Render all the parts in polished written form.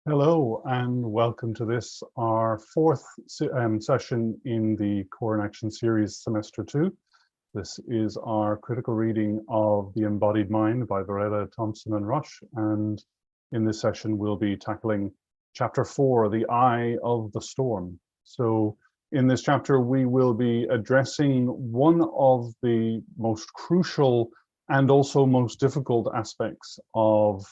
Hello and welcome to this, our fourth session in the Core Enaction series, semester 2. This is our critical reading of The Embodied Mind by Varela, Thompson and Rush. And in this session, we'll be tackling chapter 4, The Eye of the Storm. So in this chapter, we will be addressing one of the most crucial and also most difficult aspects of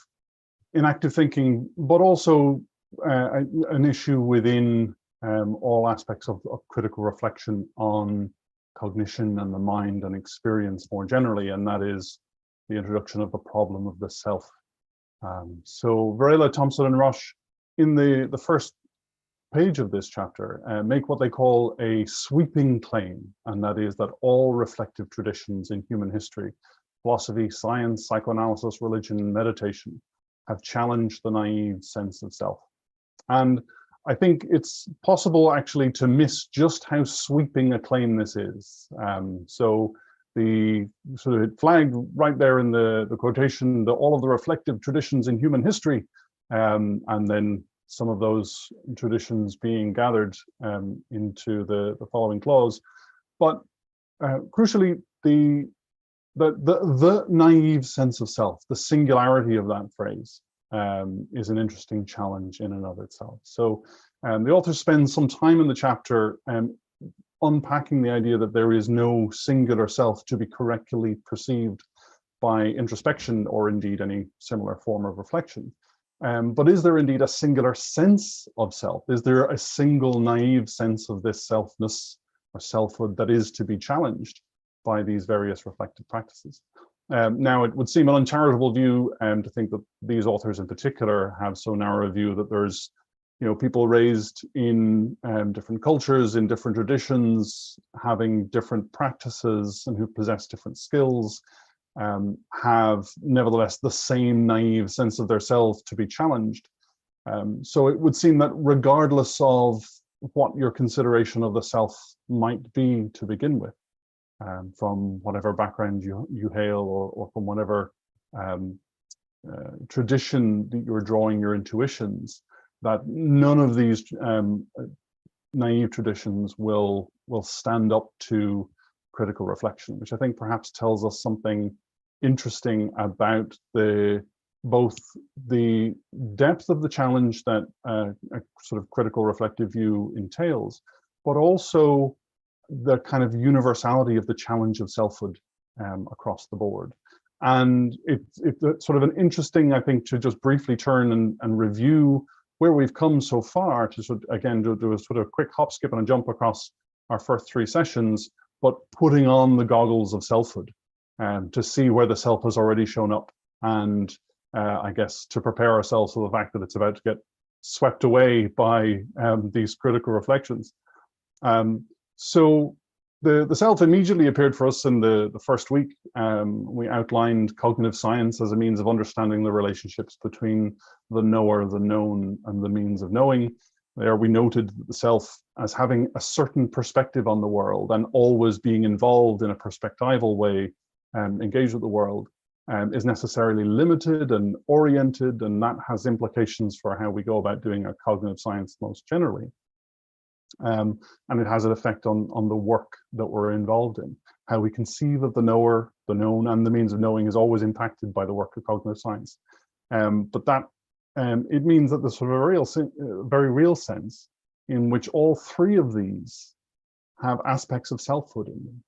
inactive thinking, but also an issue within all aspects of critical reflection on cognition and the mind and experience more generally, and that is the introduction of the problem of the self. So Varela, Thompson and Rush, in the first page of this chapter, make what they call a sweeping claim, and that is that all reflective traditions in human history, philosophy, science, psychoanalysis, religion, meditation, have challenged the naive sense of self. And I think it's possible actually to miss just how sweeping a claim this is. So the sort of flag right there in the quotation, all of the reflective traditions in human history, and then some of those traditions being gathered into the following clause. But crucially, the naive sense of self, the singularity of that phrase, is an interesting challenge in and of itself. So the author spends some time in the chapter unpacking the idea that there is no singular self to be correctly perceived by introspection or indeed any similar form of reflection. But is there indeed a singular sense of self? Is there a single naive sense of this selfness or selfhood that is to be challenged by these various reflective practices? Now, it would seem an uncharitable view to think that these authors in particular have so narrow a view that there's, people raised in different cultures, in different traditions, having different practices and who possess different skills, have nevertheless the same naive sense of their self to be challenged. So it would seem that regardless of what your consideration of the self might be to begin with, from whatever background you hail or from whatever tradition that you're drawing your intuitions, that none of these naive traditions will stand up to critical reflection, which I think perhaps tells us something interesting about both the depth of the challenge that a sort of critical reflective view entails, but also the kind of universality of the challenge of selfhood across the board. And it's sort of an interesting, I think, to just briefly turn and review where we've come so far, to sort of, again, do a sort of quick hop, skip and a jump across our first 3 sessions, but putting on the goggles of selfhood to see where the self has already shown up, and I guess to prepare ourselves for the fact that it's about to get swept away by these critical reflections. So the self immediately appeared for us in the first week. We outlined cognitive science as a means of understanding the relationships between the knower, the known, and the means of knowing. There we noted the self as having a certain perspective on the world and always being involved in a perspectival way, engaged with the world, is necessarily limited and oriented, and that has implications for how we go about doing our cognitive science most generally. And it has an effect on the work that we're involved in. How we conceive of the knower, the known, and the means of knowing is always impacted by the work of cognitive science. But that it means that there's sort of a very real sense in which all 3 of these have aspects of selfhood in them.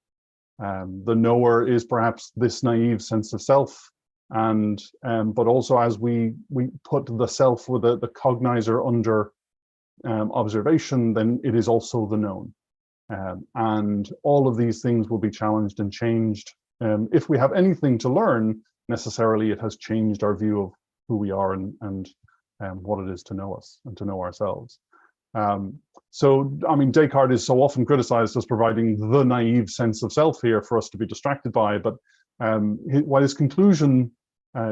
The knower is perhaps this naive sense of self, and but also as we put the self with the cognizer under observation, then it is also the known. And all of these things will be challenged and changed. If we have anything to learn, necessarily it has changed our view of who we are and what it is to know us and to know ourselves. So, I mean, Descartes is so often criticized as providing the naive sense of self here for us to be distracted by, but while his conclusion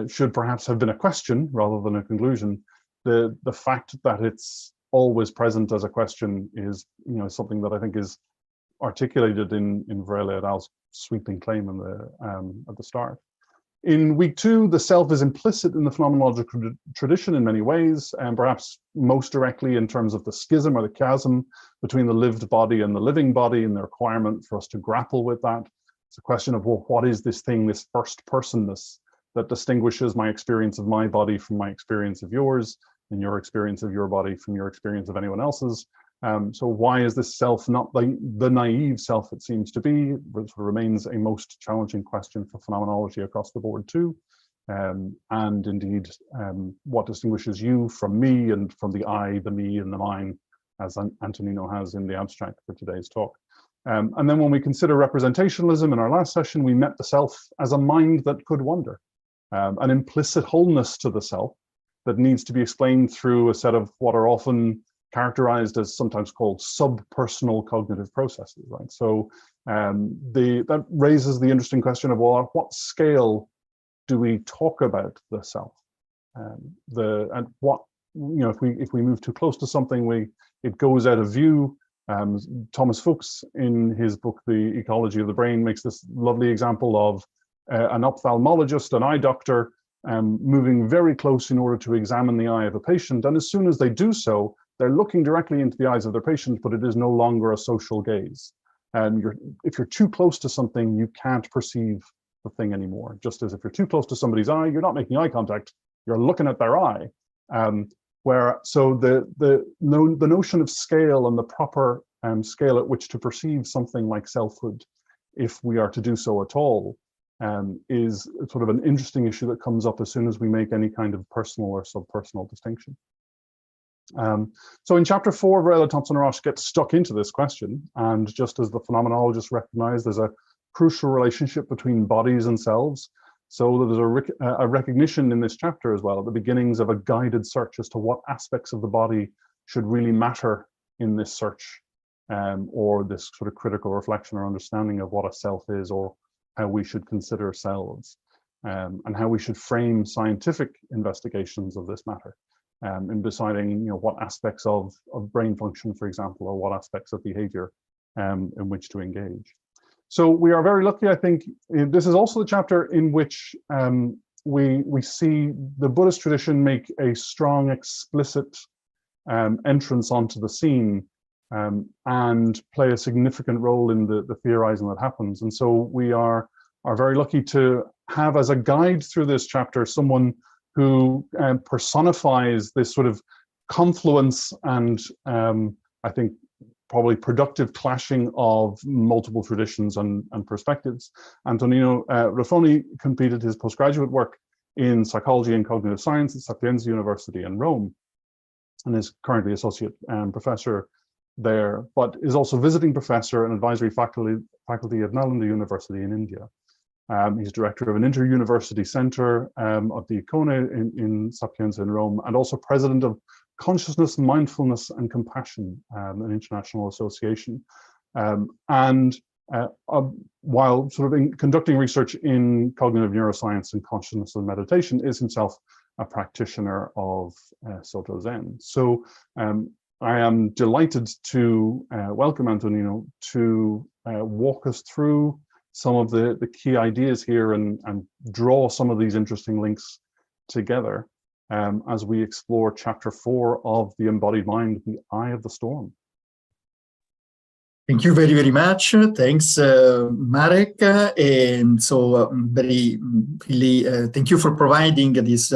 should perhaps have been a question rather than a conclusion, the fact that it's always present as a question is, something that I think is articulated in Varela et al.'s sweeping claim at the start. In week 2, the self is implicit in the phenomenological tradition in many ways, and perhaps most directly in terms of the schism or the chasm between the lived body and the living body, and the requirement for us to grapple with that. It's a question of, well, what is this thing, this first personness that distinguishes my experience of my body from my experience of yours, and your experience of your body from your experience of anyone else's? So why is this self not the naive self it seems to be, which remains a most challenging question for phenomenology across the board too. And indeed, what distinguishes you from me and from the I, the me, and the mine, as Antonino has in the abstract for today's talk. And then when we consider representationalism in our last session, we met the self as a mind that could wonder, an implicit wholeness to the self that needs to be explained through a set of what are often characterized as sometimes called sub-personal cognitive processes, right? So that raises the interesting question of, well, at what scale do we talk about the self? And what, you know, if we move too close to something, it goes out of view. Thomas Fuchs, in his book The Ecology of the Brain, makes this lovely example of an ophthalmologist, an eye doctor, moving very close in order to examine the eye of a patient, and as soon as they do so, they're looking directly into the eyes of their patient, but it is no longer a social gaze. If you're too close to something, you can't perceive the thing anymore. Just as if you're too close to somebody's eye, you're not making eye contact, you're looking at their eye. So the notion of scale and the proper scale at which to perceive something like selfhood, if we are to do so at all, is sort of an interesting issue that comes up as soon as we make any kind of personal or subpersonal distinction. So in chapter 4, Varela Thompson-Roche gets stuck into this question, and just as the phenomenologists recognize, there's a crucial relationship between bodies and selves. So there's a recognition in this chapter as well, at the beginnings of a guided search as to what aspects of the body should really matter in this search, or this sort of critical reflection or understanding of what a self is, or how we should consider selves, and how we should frame scientific investigations of this matter. In deciding, you know, what aspects of brain function, for example, or what aspects of behavior in which to engage. So we are very lucky, I think. This is also the chapter in which we see the Buddhist tradition make a strong, explicit entrance onto the scene, and play a significant role in the theorizing that happens. And so we are very lucky to have as a guide through this chapter someone who personifies this sort of confluence and I think probably productive clashing of multiple traditions and perspectives. Antonino Raffone completed his postgraduate work in psychology and cognitive science at Sapienza University in Rome, and is currently associate professor there, but is also visiting professor and advisory faculty at Nalanda University in India. He's director of an inter-university center of the Icone in Sapienza in Rome, and also president of Consciousness, Mindfulness and Compassion, an international association. While sort of conducting research in cognitive neuroscience and consciousness and meditation, is himself a practitioner of Soto Zen. So I am delighted to welcome Antonino to walk us through some of the key ideas here and draw some of these interesting links together as we explore chapter 4 of The Embodied Mind, The Eye of the Storm. Thank you very, very much. Thanks, Marek. And so really, thank you for providing this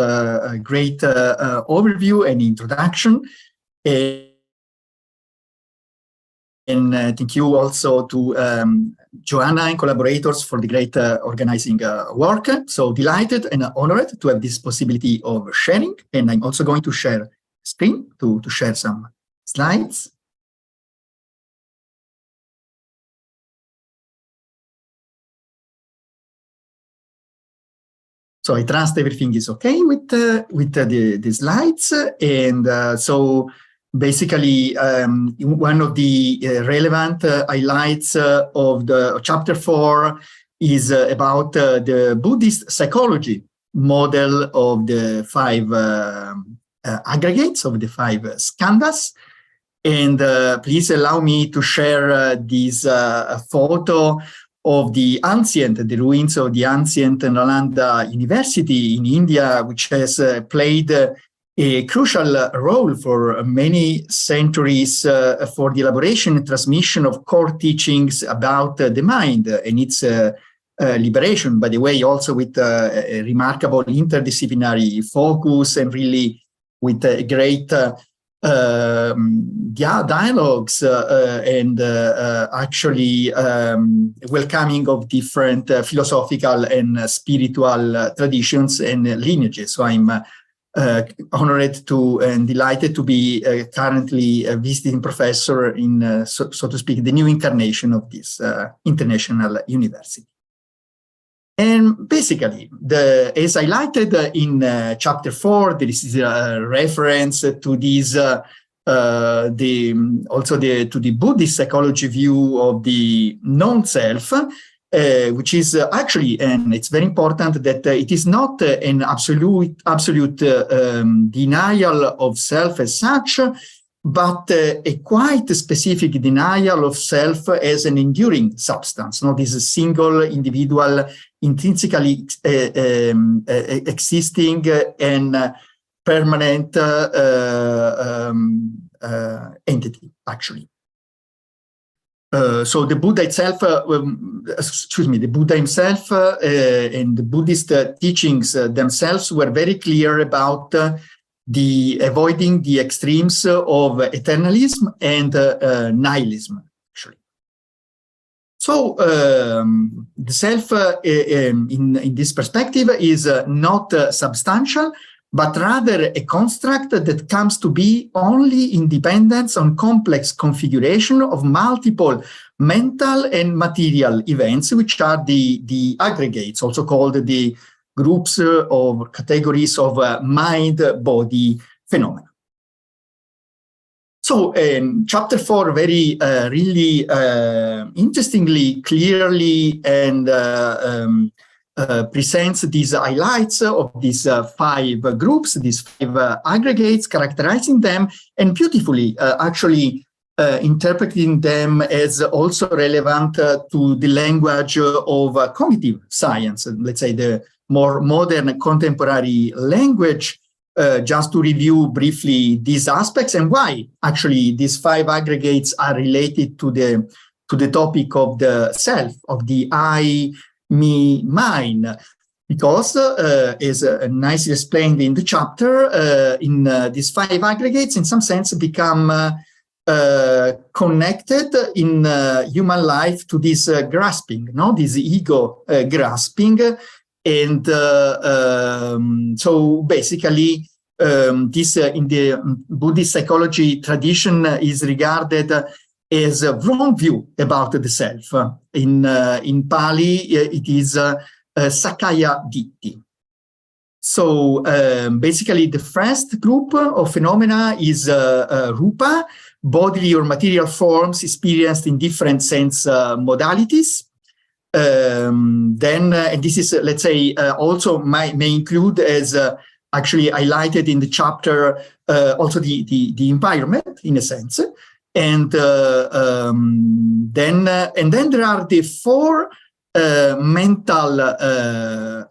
great overview and introduction. And thank you also to Joanna and collaborators for the great organizing work. So delighted and honored to have this possibility of sharing. And I'm also going to share screen to share some slides. So I trust everything is okay with the slides. And so basically, one of the relevant highlights of the chapter 4 is about the Buddhist psychology model of the 5 aggregates, of the 5 skandhas. And please allow me to share this photo of the ruins of the ancient Nalanda University in India, which has played a crucial role for many centuries for the elaboration and transmission of core teachings about the mind and its liberation, by the way, also with a remarkable interdisciplinary focus and really with a great dialogues and actually welcoming of different philosophical and spiritual traditions and lineages. So I'm honored to and delighted to be currently a visiting professor in, so to speak, the new incarnation of this international university. And basically, as highlighted in chapter 4, there is a reference to this, to the Buddhist psychology view of the non-self, which is actually, and it's very important that it is not an absolute denial of self as such, but a quite specific denial of self as an enduring substance, not this single individual intrinsically existing and permanent entity, actually. So the Buddha itself, the Buddha himself and the Buddhist teachings themselves were very clear about the avoiding the extremes of eternalism and nihilism, actually. So the self in this perspective is not substantial, but rather a construct that comes to be only in dependence on complex configuration of multiple mental and material events, which are the aggregates, also called the groups or categories of mind-body phenomena. So chapter 4 very really interestingly, clearly, and presents these highlights of these 5 groups, these 5 aggregates, characterizing them, and beautifully actually interpreting them as also relevant to the language of cognitive science, let's say the more modern contemporary language, just to review briefly these aspects and why actually these 5 aggregates are related to the topic of the self, of the I, me, mine, because as nicely explained in the chapter, in these 5 aggregates in some sense become connected in human life to this grasping, this ego grasping. And so basically this in the Buddhist psychology tradition is regarded as a wrong view about the self. In Pali, it is Sakaya Ditti. So basically the first group of phenomena is rupa, bodily or material forms experienced in different sense modalities. And this is, let's say, also may include as actually highlighted in the chapter, also the environment in a sense. And then there are the 4 mental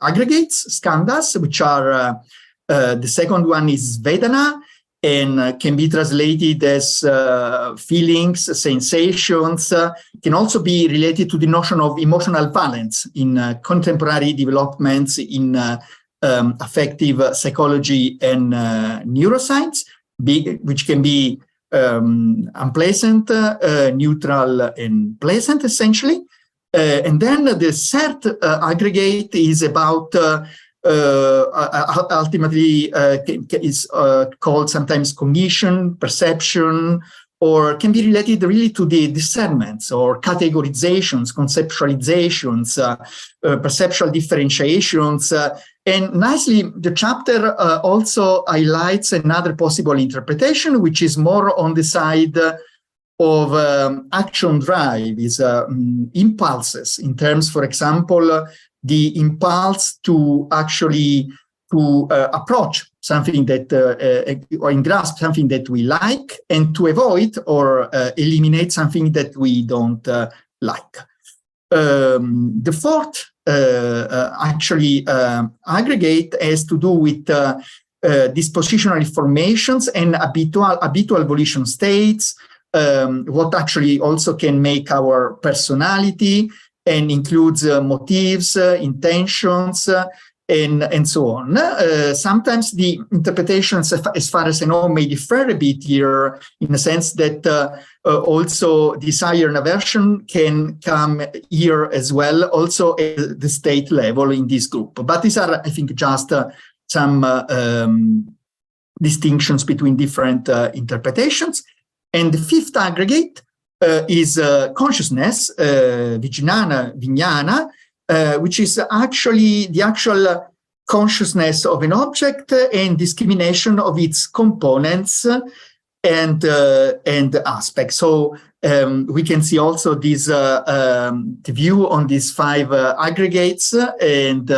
aggregates, skandhas, which are the second one is Vedana, and can be translated as feelings, sensations, can also be related to the notion of emotional valence in contemporary developments in affective psychology and neuroscience, which can be unpleasant, neutral, and pleasant, essentially. And then the third aggregate is about ultimately is called sometimes cognition, perception, or can be related really to the discernments or categorizations, conceptualizations, perceptual differentiations. And nicely, the chapter also highlights another possible interpretation, which is more on the side of action drive, is impulses in terms, for example, the impulse to actually approach something that or grasp something that we like, and to avoid or eliminate something that we don't like. the fourth aggregate has to do with dispositional formations and habitual volition states, what actually also can make our personality, and includes motives, intentions, and so on. Sometimes the interpretations, as far as I know, may differ a bit here, in the sense that also desire and aversion can come here as well, also at the state level in this group. But these are, I think, just some distinctions between different interpretations. And the fifth aggregate is consciousness, vijnana, which is actually the actual consciousness of an object and discrimination of its components and aspects. So we can see also this the view on these five aggregates, and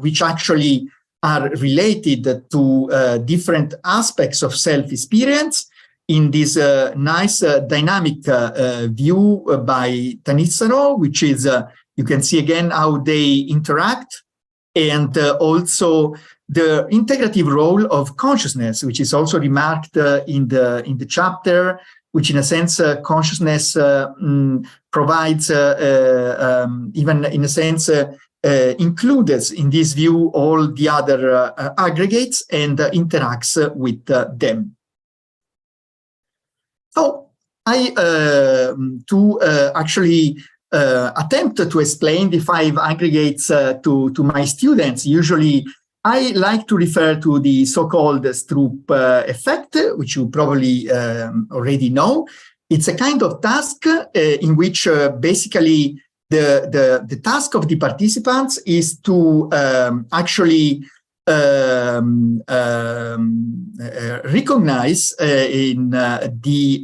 which actually are related to different aspects of self-experience in this nice dynamic view by Tanissaro, which is you can see again how they interact, and also the integrative role of consciousness, which is also remarked in the chapter, which in a sense consciousness provides, even in a sense, includes in this view all the other aggregates and interacts with them. So I actually attempt to explain the five aggregates to my students. Usually I like to refer to the so-called Stroop effect, which you probably already know. It's a kind of task in which basically the task of the participants is to actually recognize in the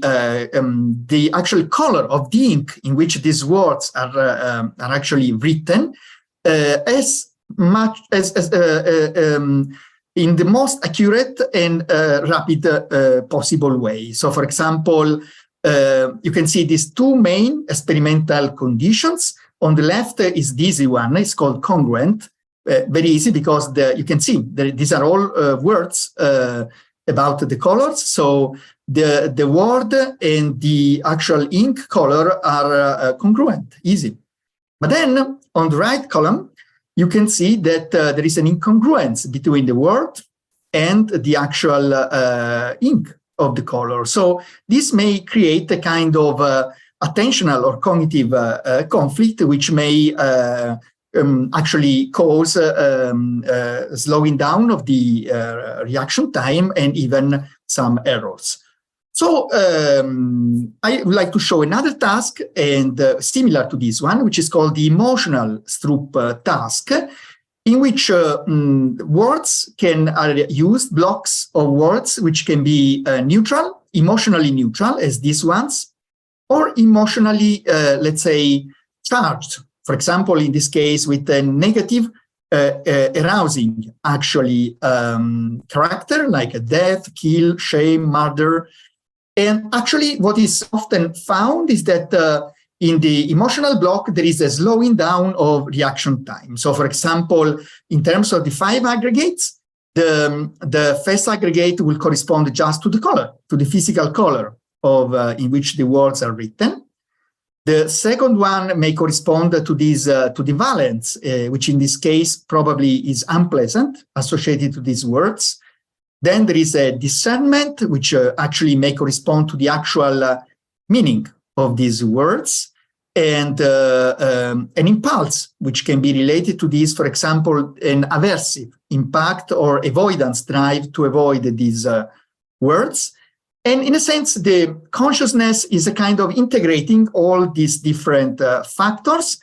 actual color of the ink in which these words are actually written, as much as in the most accurate and rapid possible way. So, for example, you can see these two main experimental conditions. On the left is the easy one. It's called congruent. Very easy because you can see these are all words about the colors. So the word and the actual ink color are congruent, easy. But then on the right column, you can see that there is an incongruence between the word and the actual ink of the color. So this may create a kind of attentional or cognitive conflict, which may actually cause slowing down of the reaction time and even some errors. So I would like to show another task, and similar to this one, which is called the emotional Stroop task, in which words are used, blocks of words, which can be neutral, emotionally neutral, as these ones, or emotionally, let's say, charged. For example, in this case, with a negative arousing, actually, character, like a death, kill, shame, murder. And actually, what is often found is that in the emotional block, there is a slowing down of reaction time. So, for example, in terms of the five aggregates, the first aggregate will correspond just to the color, to the physical color of in which the words are written. The second one may correspond to this to the valence, which in this case probably is unpleasant, associated to these words. Then there is a discernment, which actually may correspond to the actual meaning of these words, and an impulse, which can be related to this, for example, an aversive impact or avoidance drive to avoid these words. And in a sense, the consciousness is a kind of integrating all these different factors,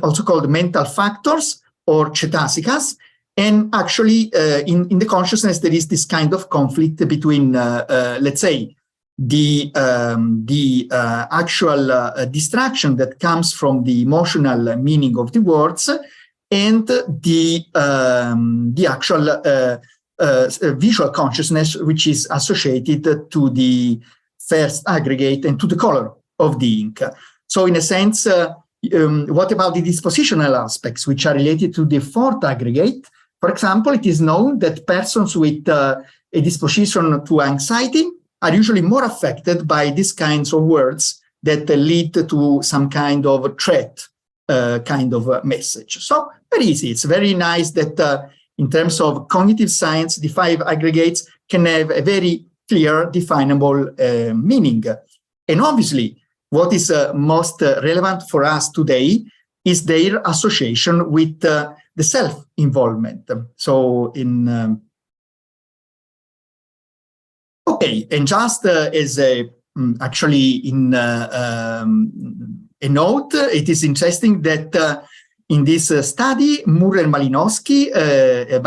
also called mental factors or cetasikas. And actually, in the consciousness, there is this kind of conflict between, let's say, the actual distraction that comes from the emotional meaning of the words and the actual visual consciousness, which is associated to the first aggregate and to the color of the ink. So in a sense, what about the dispositional aspects, which are related to the fourth aggregate? For example, it is known that persons with a disposition to anxiety are usually more affected by these kinds of words that lead to some kind of threat kind of message. So very easy. It's very nice that in terms of cognitive science, the 5 aggregates can have a very clear, definable meaning. And obviously, what is most relevant for us today is their association with the self-involvement. So okay, and just as actually in a note, it is interesting that in this study, Moore and Malinowski, it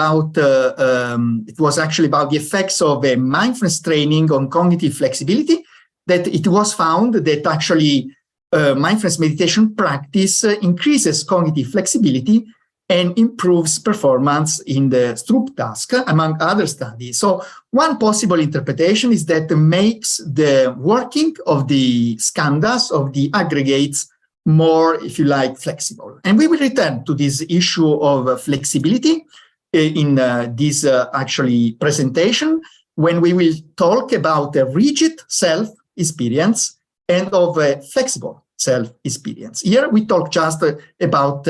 was actually about the effects of mindfulness training on cognitive flexibility, that it was found that actually mindfulness meditation practice increases cognitive flexibility and improves performance in the Stroop task, among other studies. So one possible interpretation is that makes the working of the skandhas, of the aggregates, more, if you like, flexible. And we will return to this issue of flexibility in this actually presentation, when we will talk about a rigid self-experience and of a flexible self-experience. Here we talk just about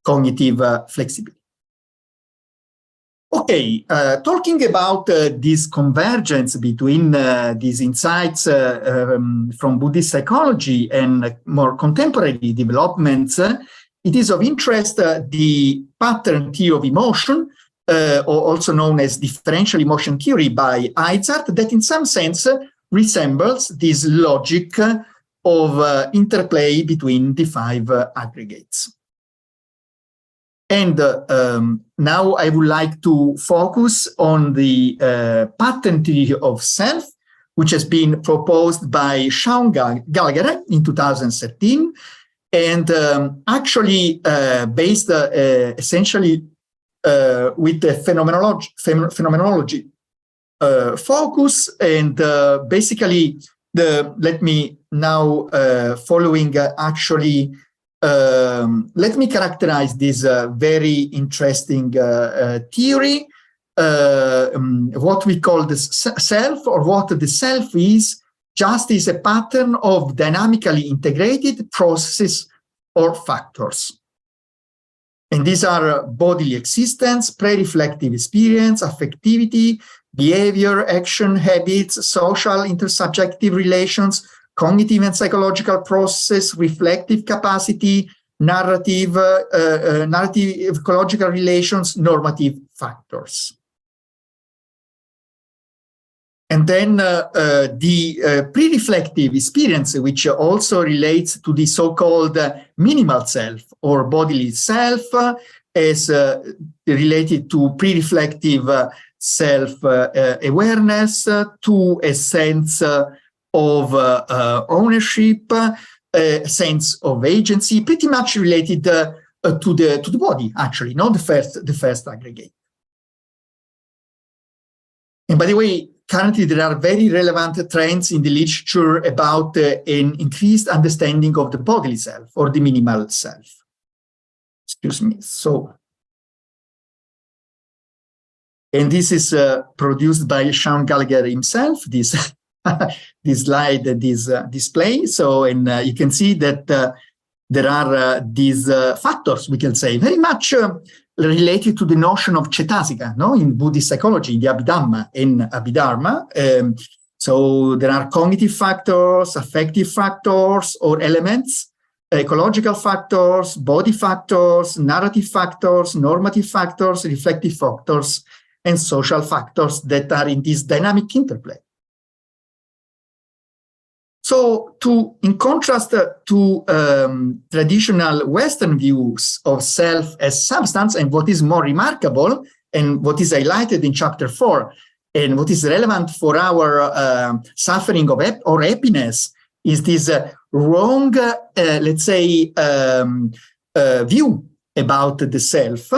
cognitive flexibility. Okay, talking about this convergence between these insights from Buddhist psychology and more contemporary developments, it is of interest the pattern theory of emotion, also known as differential emotion theory by Izard, that in some sense resembles this logic of interplay between the 5 aggregates. And now I would like to focus on the pattern theory of self, which has been proposed by Shaun Gallagher in 2013, and actually based essentially with the phenomenology focus. And basically, let me now following actually let me characterize this very interesting theory, what we call the self, or what the self is, just is a pattern of dynamically integrated processes or factors. And these are bodily existence, pre-reflective experience, affectivity, behavior, action, habits, social, intersubjective relations, cognitive and psychological process, reflective capacity, narrative, ecological relations, normative factors. And then the pre-reflective experience, which also relates to the so-called minimal self or bodily self, is related to pre-reflective self-awareness, to a sense of ownership, a sense of agency, pretty much related to the body, actually, not the first aggregate. And by the way, currently there are very relevant trends in the literature about an increased understanding of the bodily self or the minimal self. Excuse me. So, and this is produced by Shaun Gallagher himself, this this slide, this display. So, and you can see that there are these factors, we can say, very much related to the notion of cetasika, no, in Buddhist psychology, in the Abhidhamma and Abhidharma. So there are cognitive factors, affective factors or elements, ecological factors, body factors, narrative factors, normative factors, reflective factors, and social factors that are in this dynamic interplay. So, in contrast to traditional Western views of self as substance, and what is more remarkable, and what is highlighted in chapter 4, and what is relevant for our suffering of or happiness, is this wrong, let's say, view about the self,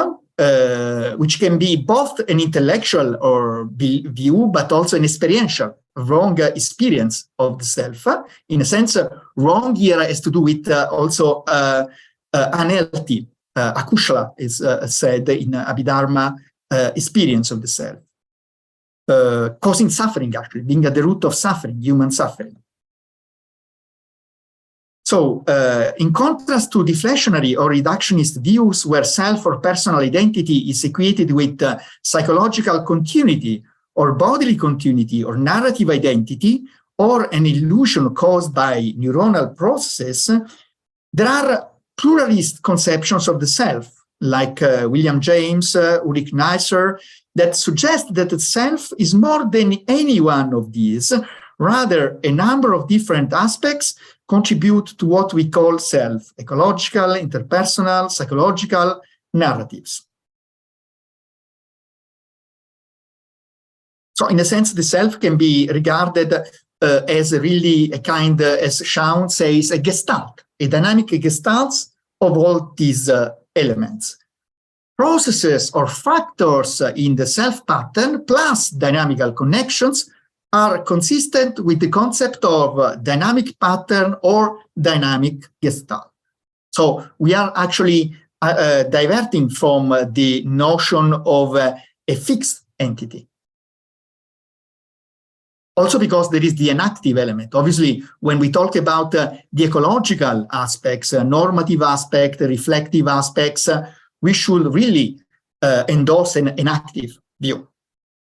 which can be both an intellectual or view, but also an experiential, wrong experience of the self. In a sense, wrong here has to do with also unhealthy, akushla is said in Abhidharma, experience of the self, causing suffering, actually, being at the root of suffering, human suffering. So, in contrast to deflationary or reductionist views where self or personal identity is equated with psychological continuity or bodily continuity or narrative identity or an illusion caused by neuronal processes, there are pluralist conceptions of the self, like William James, Ulrich Neisser, that suggest that the self is more than any one of these. Rather, a number of different aspects contribute to what we call self: ecological, interpersonal, psychological narratives. So in a sense, the self can be regarded as really a kind, as Shaun says, a gestalt, a dynamic gestalt of all these elements. Processes or factors in the self pattern plus dynamical connections are consistent with the concept of dynamic pattern or dynamic gestalt. So we are actually diverting from the notion of a fixed entity. Also because there is the enactive element. Obviously, when we talk about the ecological aspects, normative aspect, reflective aspects, we should really endorse an enactive view.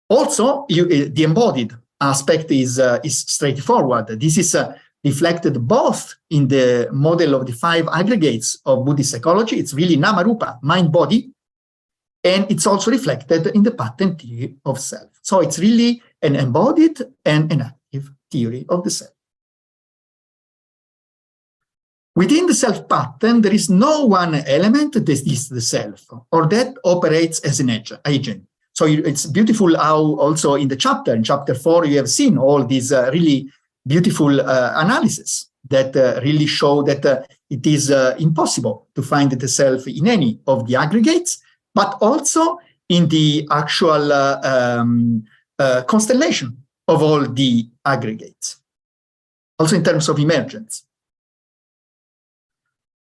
Also, the embodied aspect is straightforward. This is reflected both in the model of the 5 aggregates of Buddhist psychology. It's really nama-rupa, mind-body, and it's also reflected in the pattern theory of self. So it's really an embodied and an active theory of the self. Within the self pattern, there is no one element that is the self, or that operates as an agent. So it's beautiful how also in in chapter 4, you have seen all these really beautiful analysis that really show that it is impossible to find the self in any of the aggregates, but also in the actual constellation of all the aggregates, also in terms of emergence.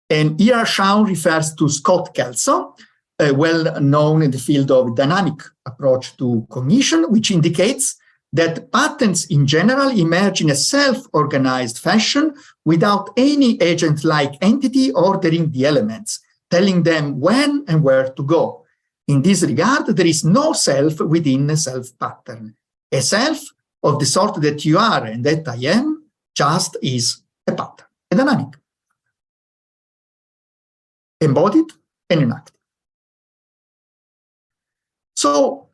And here Shaun refers to Scott Kelso, well known in the field of dynamic approach to cognition, which indicates that patterns in general emerge in a self-organized fashion without any agent-like entity ordering the elements, telling them when and where to go. In this regard, there is no self within a self-pattern. A self of the sort that you are and that I am just is a pattern, a dynamic, embodied and enacted. So,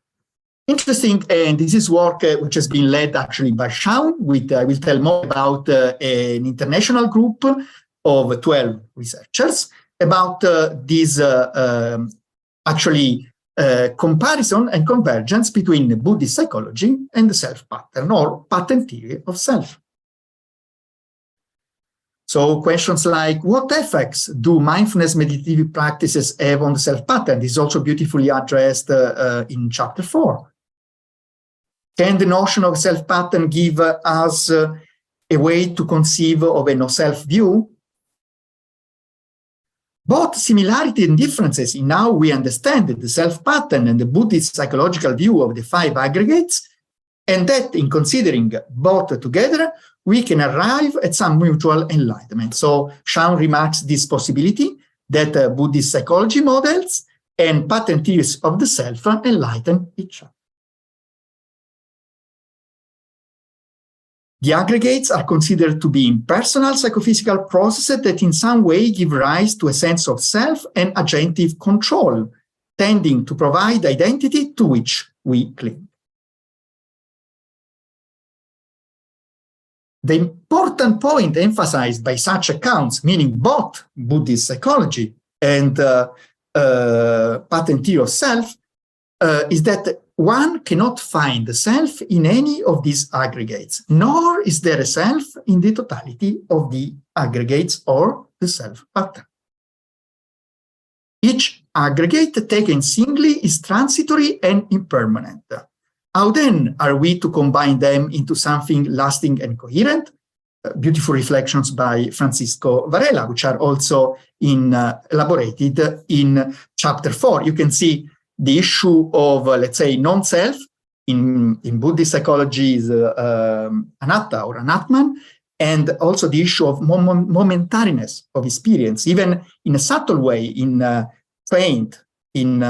interesting, and this is work which has been led actually by Shaun. I will tell more about an international group of 12 researchers about this comparison and convergence between the Buddhist psychology and the self pattern or pattern theory of self. So questions like, what effects do mindfulness meditative practices have on the self pattern? This is also beautifully addressed in chapter 4. Can the notion of self pattern give us a way to conceive of a no-self view? Both similarity and differences in how we understand the self pattern and the Buddhist psychological view of the 5 aggregates, and that in considering both together, we can arrive at some mutual enlightenment. So Shaun remarks this possibility that Buddhist psychology models and pattern theories of the self enlighten each other. The aggregates are considered to be impersonal psychophysical processes that in some way give rise to a sense of self and agentive control, tending to provide identity to which we cling. The important point emphasized by such accounts, meaning both Buddhist psychology and pattern theory of self, is that one cannot find the self in any of these aggregates, nor is there a self in the totality of the aggregates or the self pattern. Each aggregate taken singly is transitory and impermanent. How then are we to combine them into something lasting and coherent? Beautiful reflections by Francisco Varela, which are also elaborated in chapter 4. You can see the issue of, let's say, non-self. In Buddhist psychology is anatta or anatman, and also the issue of momentariness of experience, even in a subtle way, trained in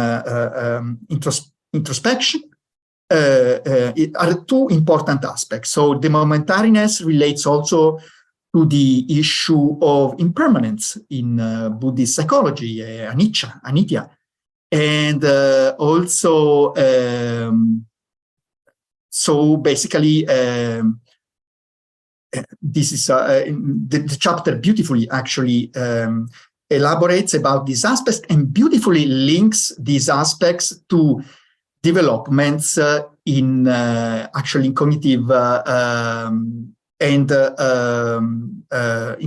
introspection, are two important aspects. So the momentariness relates also to the issue of impermanence in Buddhist psychology, anicca, anitya, and also so basically this is the chapter beautifully actually elaborates about these aspects and beautifully links these aspects to developments in actually in cognitive and in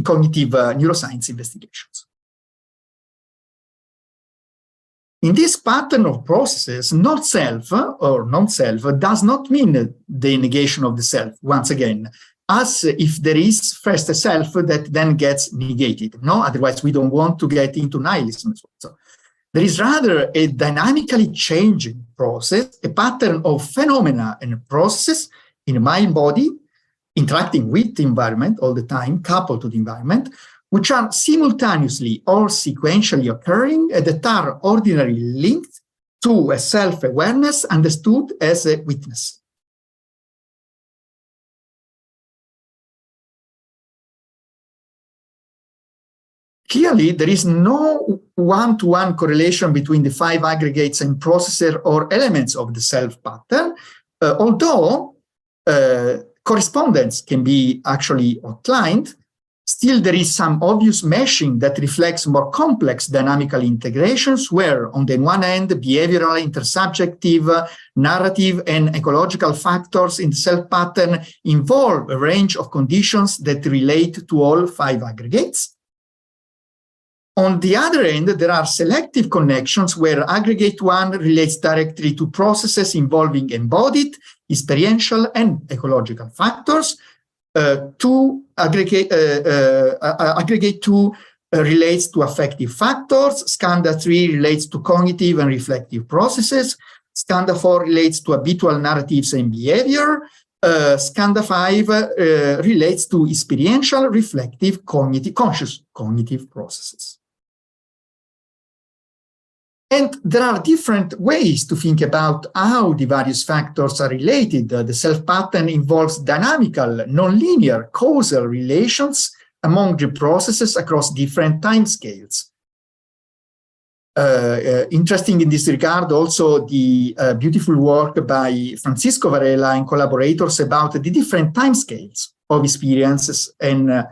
cognitive neuroscience investigations. In this pattern of processes, not self or non-self does not mean the negation of the self, once again, as if there is first a self that then gets negated. No, otherwise we don't want to get into nihilism. So there is rather a dynamically changing process, a pattern of phenomena and processes in mind body, interacting with the environment all the time, coupled to the environment, which are simultaneously or sequentially occurring and that are ordinarily linked to a self-awareness understood as a witness. Clearly, there is no one-to-one correlation between the 5 aggregates and processor or elements of the self pattern, although correspondence can be actually outlined. Still, there is some obvious meshing that reflects more complex dynamical integrations where, on the one hand, behavioral, intersubjective, narrative, and ecological factors in the self pattern involve a range of conditions that relate to all 5 aggregates. On the other end, there are selective connections where aggregate 1 relates directly to processes involving embodied, experiential, and ecological factors. Aggregate 2 relates to affective factors. Skanda 3 relates to cognitive and reflective processes. Skanda 4 relates to habitual narratives and behavior. Skanda 5 relates to experiential, reflective, conscious cognitive processes. And there are different ways to think about how the various factors are related. The self pattern involves dynamical, nonlinear causal relations among the processes across different timescales. Interesting in this regard also the beautiful work by Francisco Varela and collaborators about the different timescales of experiences and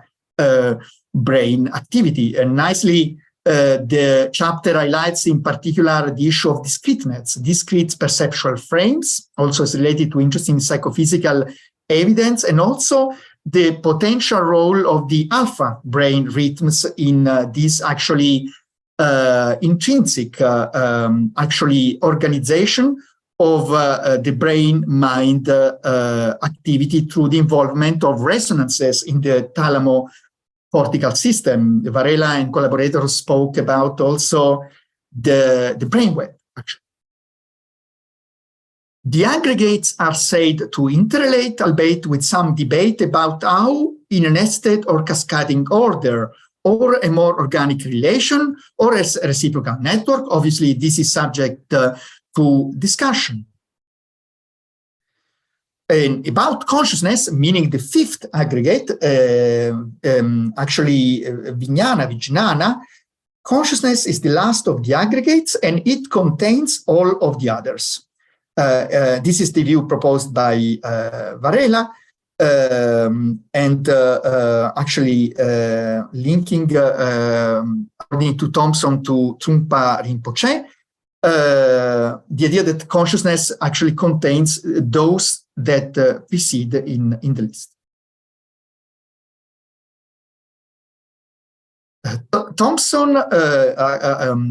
brain activity. And nicely, the chapter highlights in particular the issue of discreteness, discrete perceptual frames, also is related to interesting psychophysical evidence, and also the potential role of the alpha brain rhythms in this actually intrinsic actually organization of the brain-mind activity through the involvement of resonances in the thalamo-cortical system. Varela and collaborators spoke about also the brainwave, actually. The aggregates are said to interrelate, albeit with some debate about how, in a nested or cascading order, or a more organic relation, or as a reciprocal network. Obviously, this is subject to discussion. And about consciousness, meaning the 5th aggregate, actually vijnana, consciousness is the last of the aggregates and it contains all of the others. This is the view proposed by Varela, and actually linking, according to Thompson, to Trungpa Rinpoche, the idea that consciousness actually contains those that precede in the list. Thompson,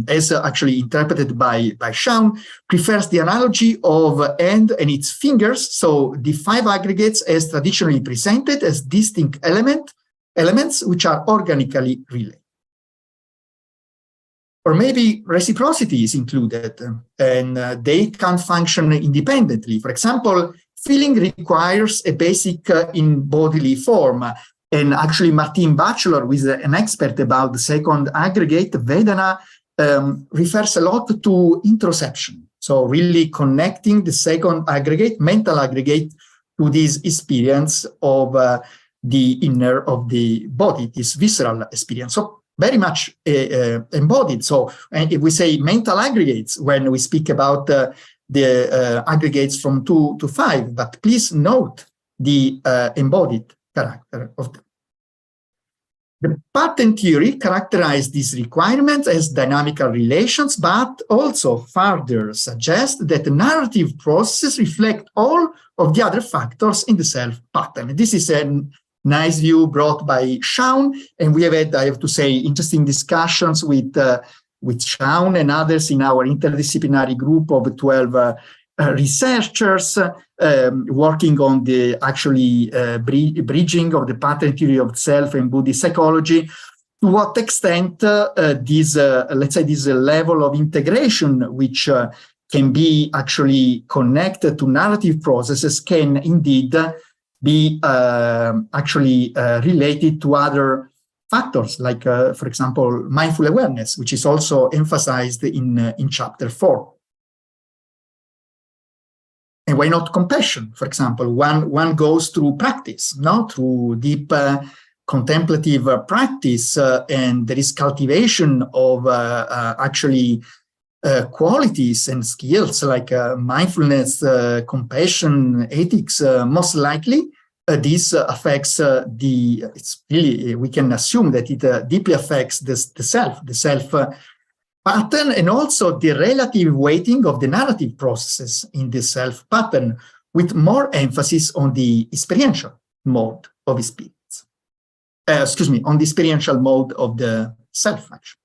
as actually interpreted by Shaun, prefers the analogy of hand and its fingers. So the 5 aggregates as traditionally presented as distinct elements which are organically related. Or maybe reciprocity is included, and they can function independently. For example, feeling requires a basic in bodily form. And actually, Martin Batchelor, who is an expert about the second aggregate, Vedana, refers a lot to interoception. So really connecting the second aggregate, mental aggregate, to this experience of the inner of the body, this visceral experience. So very much embodied. So if we say mental aggregates, when we speak about the aggregates from 2 to 5, but please note the embodied character of them. The pattern theory characterizes these requirements as dynamical relations, but also further suggests that the narrative processes reflect all of the other factors in the self pattern. This is a nice view brought by Shaun, and we have had, I have to say, interesting discussions with Shaun and others in our interdisciplinary group of 12 researchers working on the actually bridging of the pattern theory of self and Buddhist psychology. To what extent this, let's say, this level of integration, which can be actually connected to narrative processes, can indeed be actually related to other factors, like, for example, mindful awareness, which is also emphasized in chapter 4. And why not compassion? For example, one goes through practice, no? Through deep contemplative practice, and there is cultivation of actually qualities and skills like mindfulness, compassion, ethics. Most likely, this affects it's really, we can assume that it deeply affects the self pattern, and also the relative weighting of the narrative processes in the self pattern, with more emphasis on the experiential mode of experience. On the experiential mode of the self action.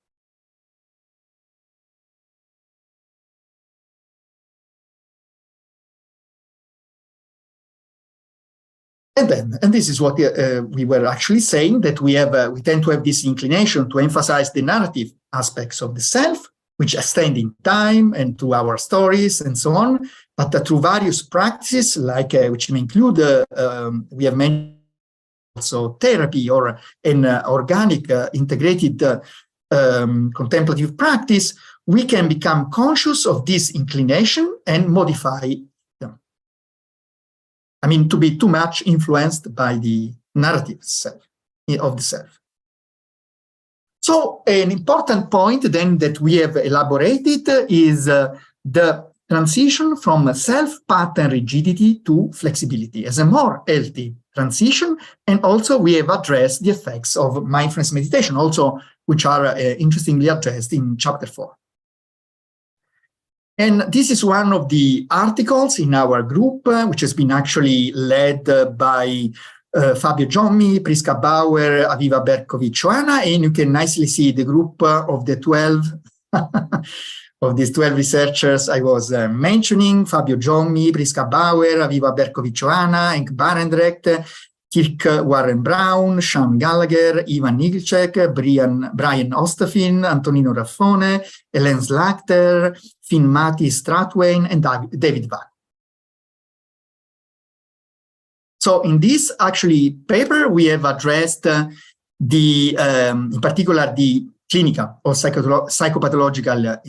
And this is what we were actually saying, that we tend to have this inclination to emphasize the narrative aspects of the self, which extend in time and to our stories and so on, but through various practices, like which may include, we have mentioned also therapy or an organic integrated contemplative practice, we can become conscious of this inclination and modify them. I mean, to be too much influenced by the narrative of the self. So an important point then that we have elaborated is the transition from self-pattern rigidity to flexibility as a more healthy transition. And also we have addressed the effects of mindfulness meditation, also which are interestingly addressed in chapter 4. And this is one of the articles in our group, which has been actually led by Fabio Giommi, Prisca Bauer, Aviva Berkovic-Joana, and you can nicely see the group of the 12 of these 12 researchers I was mentioning: Fabio Giommi, Prisca Bauer, Aviva Berkovic-Joana, Henk Barendrecht, Kirk Warren Brown, Shaun Gallagher, Ivan Nigelchek, Brian Ostafin, Antonino Raffone, Hélène Slachter, Finn Mati Stratwain, and David Wagner. So in this actually paper, we have addressed in particular the clinical or psychopathological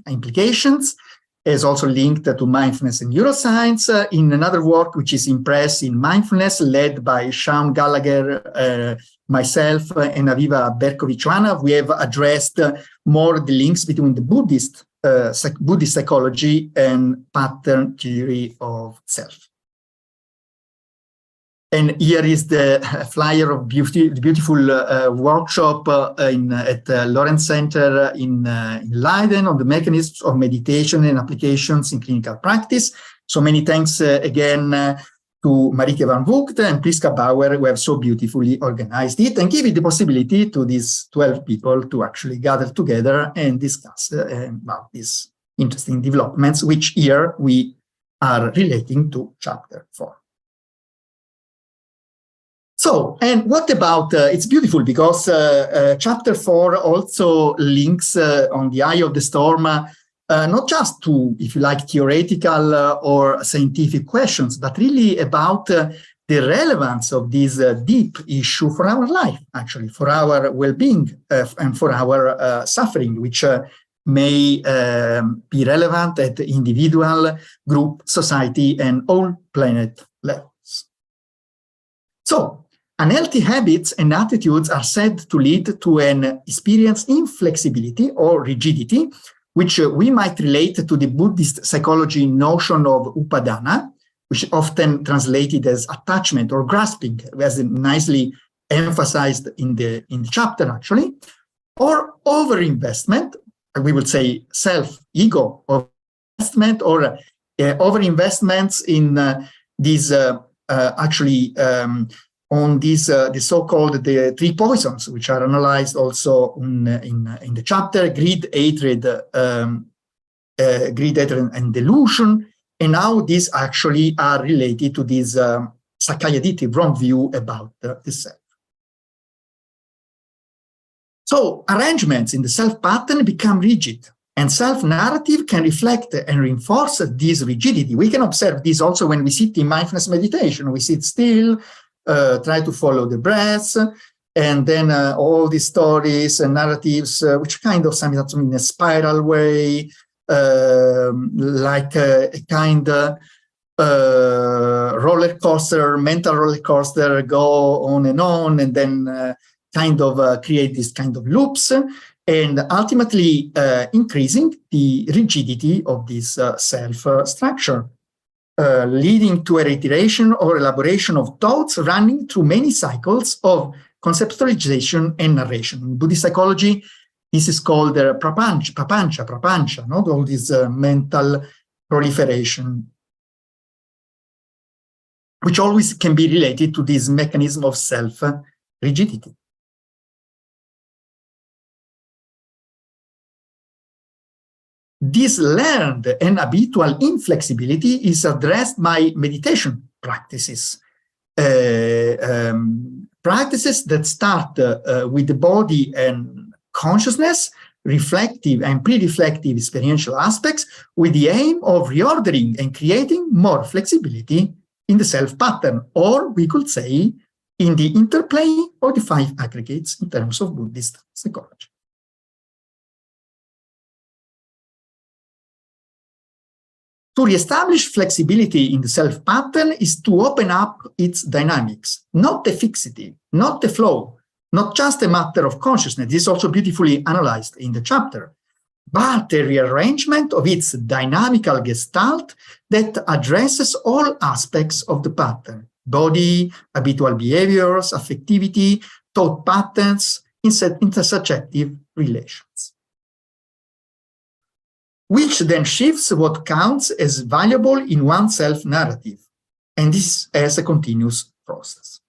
implications, is also linked to mindfulness and neuroscience. In another work, which is in press in mindfulness, led by Shaun Gallagher, myself, and Aviva Berkovic-Joana, we have addressed more the links between the Buddhist psychology and pattern theory of self. And here is the flyer of the beautiful workshop at Lawrence Center in Leiden on the mechanisms of meditation and applications in clinical practice. So many thanks again to Marieke van Voogd and Priska Bauer, who have so beautifully organized it and give it the possibility to these 12 people to actually gather together and discuss about these interesting developments, which here we are relating to chapter 4. So, and what about, it's beautiful because chapter 4 also links on the eye of the storm, not just to, if you like, theoretical or scientific questions, but really about the relevance of this deep issue for our life, actually, for our well-being and for our suffering, which may be relevant at the individual, group, society, and all planet levels. So, unhealthy habits and attitudes are said to lead to an experience inflexibility or rigidity, which we might relate to the Buddhist psychology notion of upadana, which is often translated as attachment or grasping, as nicely emphasized in the chapter, actually, or overinvestment, we would say self-ego investment, or overinvestments in these on these the so-called the 3 poisons, which are analyzed also in the chapter: greed, hatred, and delusion. And now these actually are related to this Sakayaditi wrong view about the self. So arrangements in the self pattern become rigid, and self-narrative can reflect and reinforce this rigidity. We can observe this also when we sit in mindfulness meditation. We sit still, try to follow the breath, and then all these stories and narratives, which kind of sometimes in a spiral way, like a kind of roller coaster, mental roller coaster, go on, and then kind of create this kind of loops, and ultimately increasing the rigidity of this self structure. Leading to a reiteration or elaboration of thoughts running through many cycles of conceptualization and narration. In Buddhist psychology, this is called prapancha, not all this mental proliferation, which always can be related to this mechanism of self-rigidity. This learned and habitual inflexibility is addressed by meditation practices. Practices that start with the body and consciousness, reflective and pre-reflective experiential aspects, with the aim of reordering and creating more flexibility in the self pattern, or we could say in the interplay of the 5 aggregates in terms of Buddhist psychology. To reestablish flexibility in the self pattern is to open up its dynamics, not the fixity, not the flow, not just a matter of consciousness. This is also beautifully analyzed in the chapter, but a rearrangement of its dynamical gestalt that addresses all aspects of the pattern: body, habitual behaviors, affectivity, thought patterns, intersubjective relations, which then shifts what counts as valuable in one's self-narrative, and this as a continuous process.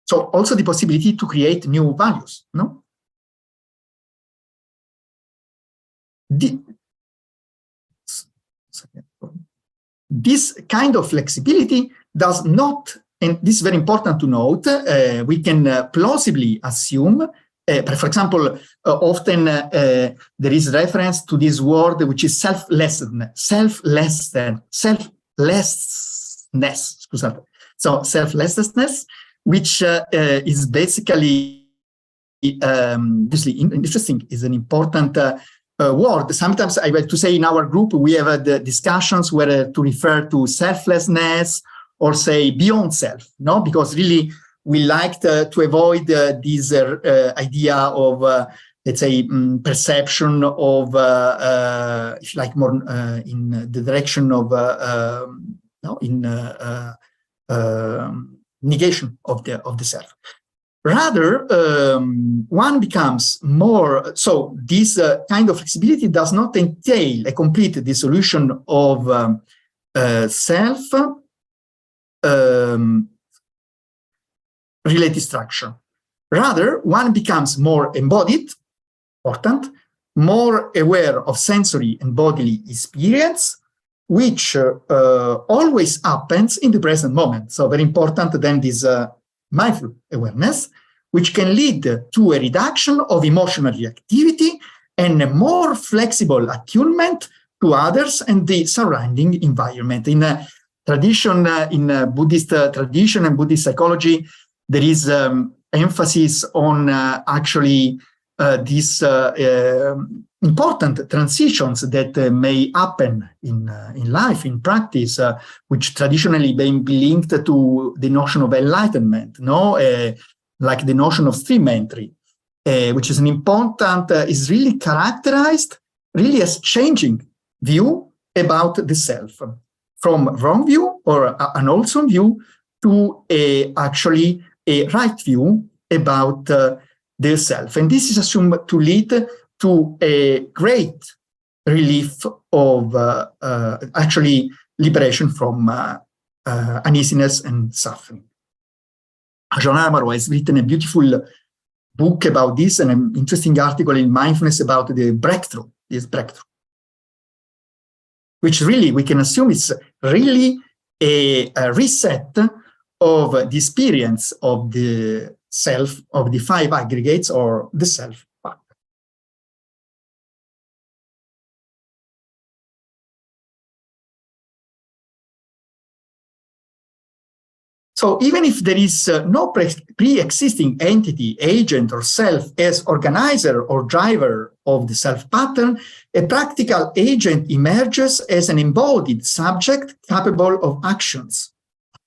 So also the possibility to create new values, no? This kind of flexibility does not, and this is very important to note, we can plausibly assume, for example, often there is reference to this word which is selflessness. So selflessness, which is basically interesting, is an important word. Sometimes I like to say in our group we have had discussions whether to refer to selflessness or say beyond self, no? Because really we like to avoid this idea of, let's say, perception of, if you like, more in the direction of, negation of the self. Rather, one becomes more, so this kind of flexibility does not entail a complete dissolution of self, related structure. Rather, one becomes more embodied, important, more aware of sensory and bodily experience, which always happens in the present moment. So very important then this mindful awareness, which can lead to a reduction of emotional reactivity and a more flexible attunement to others and the surrounding environment. In tradition, in Buddhist tradition and Buddhist psychology, there is emphasis on actually these important transitions that may happen in life, in practice, which traditionally been linked to the notion of enlightenment, like the notion of stream entry, which is an important, is really characterized really as changing view about the self, from wrong view or an wholesome view to actually a right view about their self. And this is assumed to lead to a great relief of actually liberation from uneasiness and suffering. Jean Amaro has written a beautiful book about this and an interesting article in Mindfulness about the breakthrough, this breakthrough, which really we can assume is really a reset of the experience of the self, of the five aggregates or the self. So even if there is no pre-existing entity, agent, or self as organizer or driver of the self pattern, a practical agent emerges as an embodied subject capable of actions,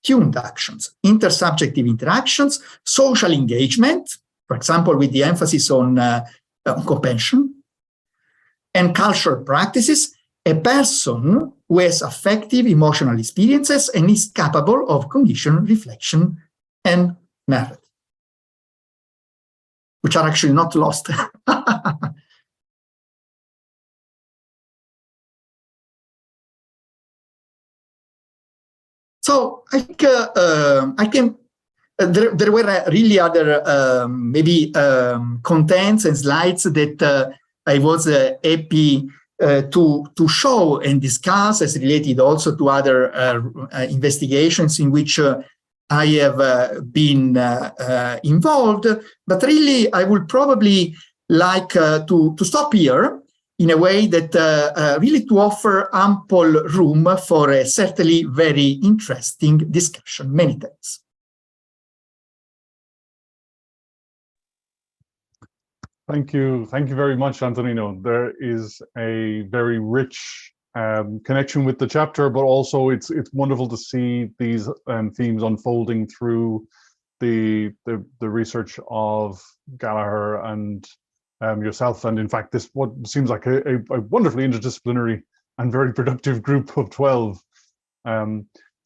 tuned actions, intersubjective interactions, social engagement, for example, with the emphasis on compassion, and cultural practices, a person who has affective emotional experiences and is capable of cognition, reflection, and narrative, which are actually not lost. So I think there were really other maybe contents and slides that I was happy to show and discuss as related also to other investigations in which I have been involved. But really, I would probably like to stop here in a way that really to offer ample room for a certainly very interesting discussion. Many thanks. Thank you very much, Antonino. There is a very rich connection with the chapter, but also it's wonderful to see these themes unfolding through the research of Gallagher and yourself. And in fact, this what seems like a wonderfully interdisciplinary and very productive group of 12.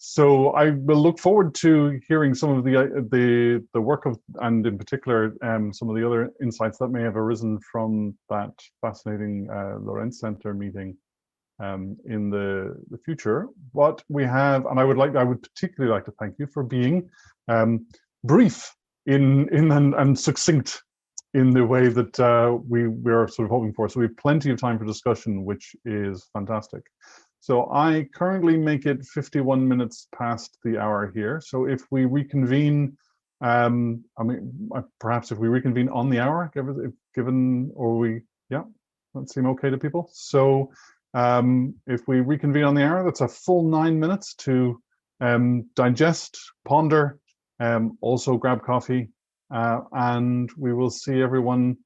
So I will look forward to hearing some of the work of, and in particular, some of the other insights that may have arisen from that fascinating Lorenz Center meeting in the future. What we have, and I would particularly like to thank you for being brief and succinct in the way that we're sort of hoping for. So we have plenty of time for discussion, which is fantastic. So I currently make it 51 minutes past the hour here. So if we reconvene, I mean, perhaps if we reconvene on the hour, given, or yeah, that seem okay to people. So if we reconvene on the hour, that's a full 9 minutes to digest, ponder, also grab coffee, and we will see everyone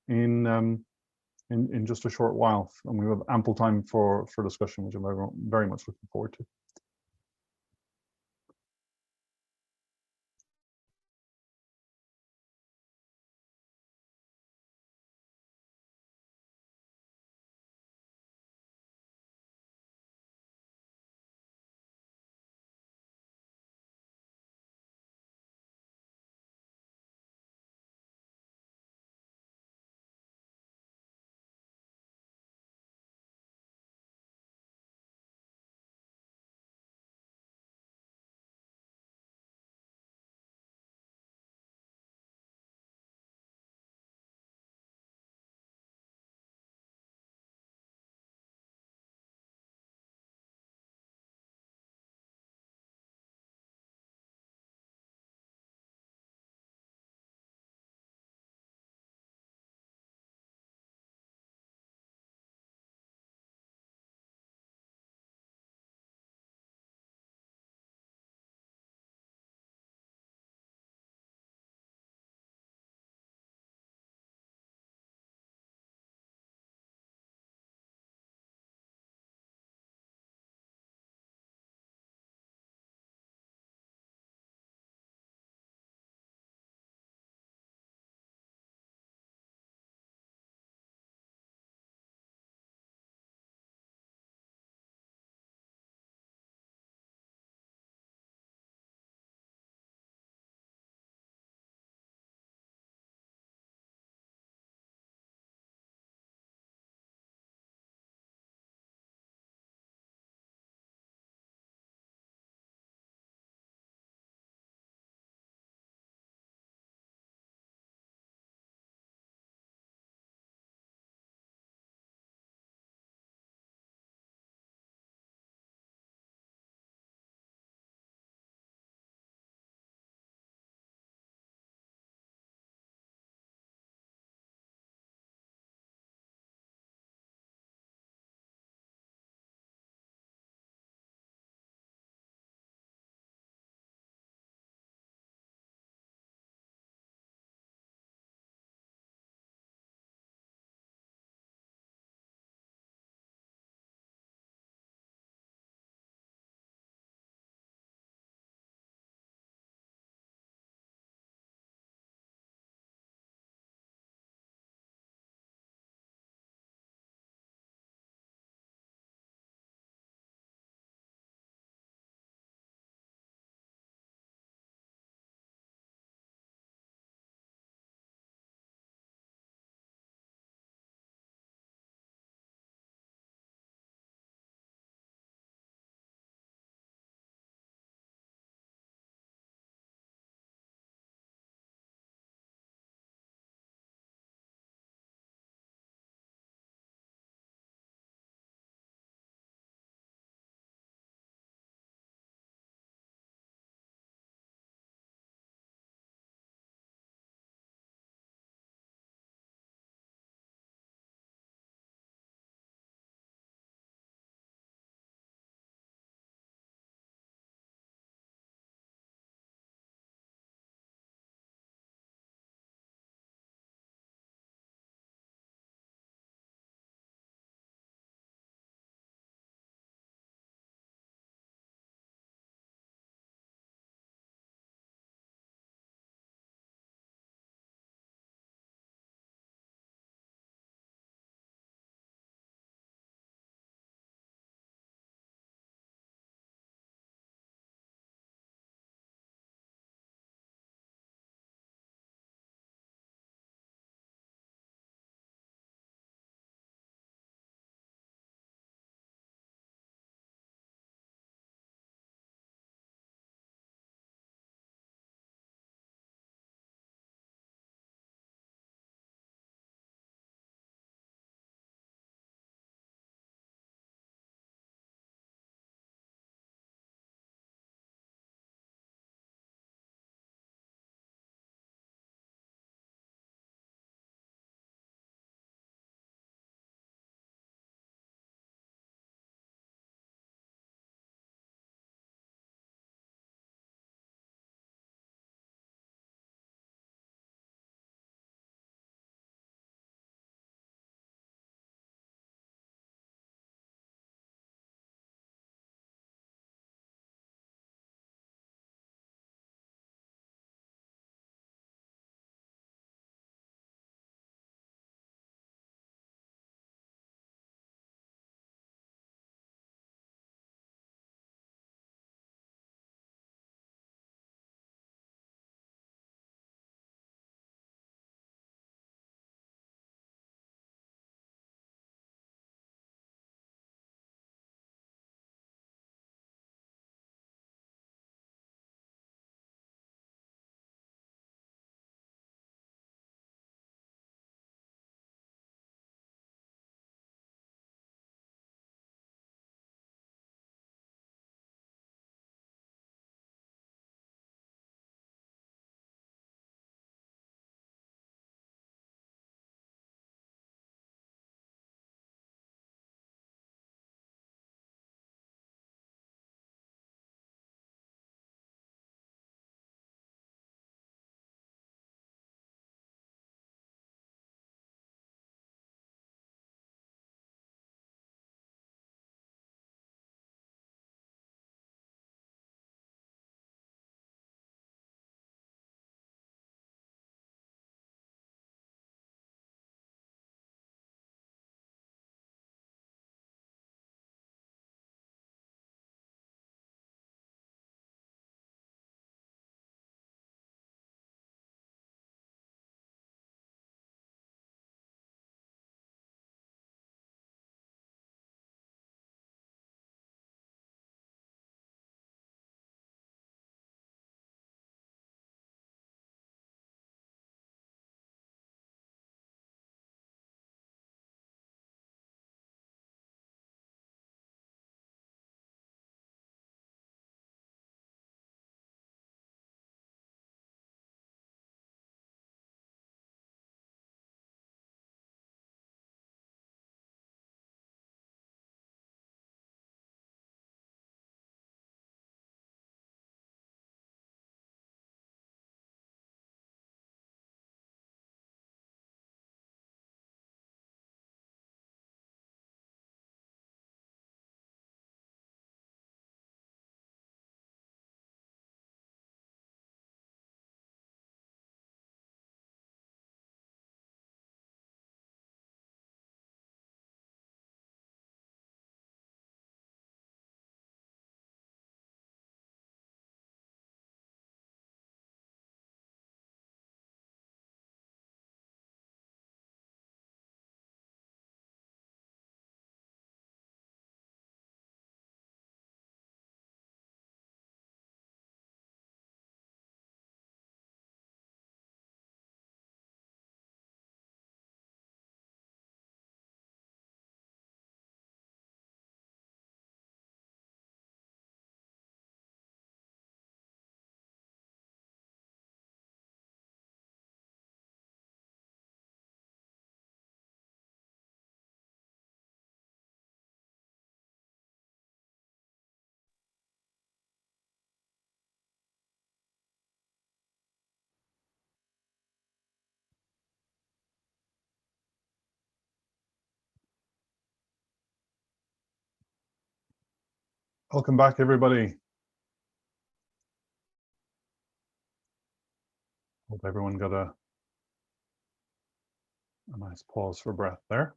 in just a short while, and we have ample time for discussion, which I'm very much looking forward to. Welcome back, everybody. Hope everyone got a nice pause for breath there.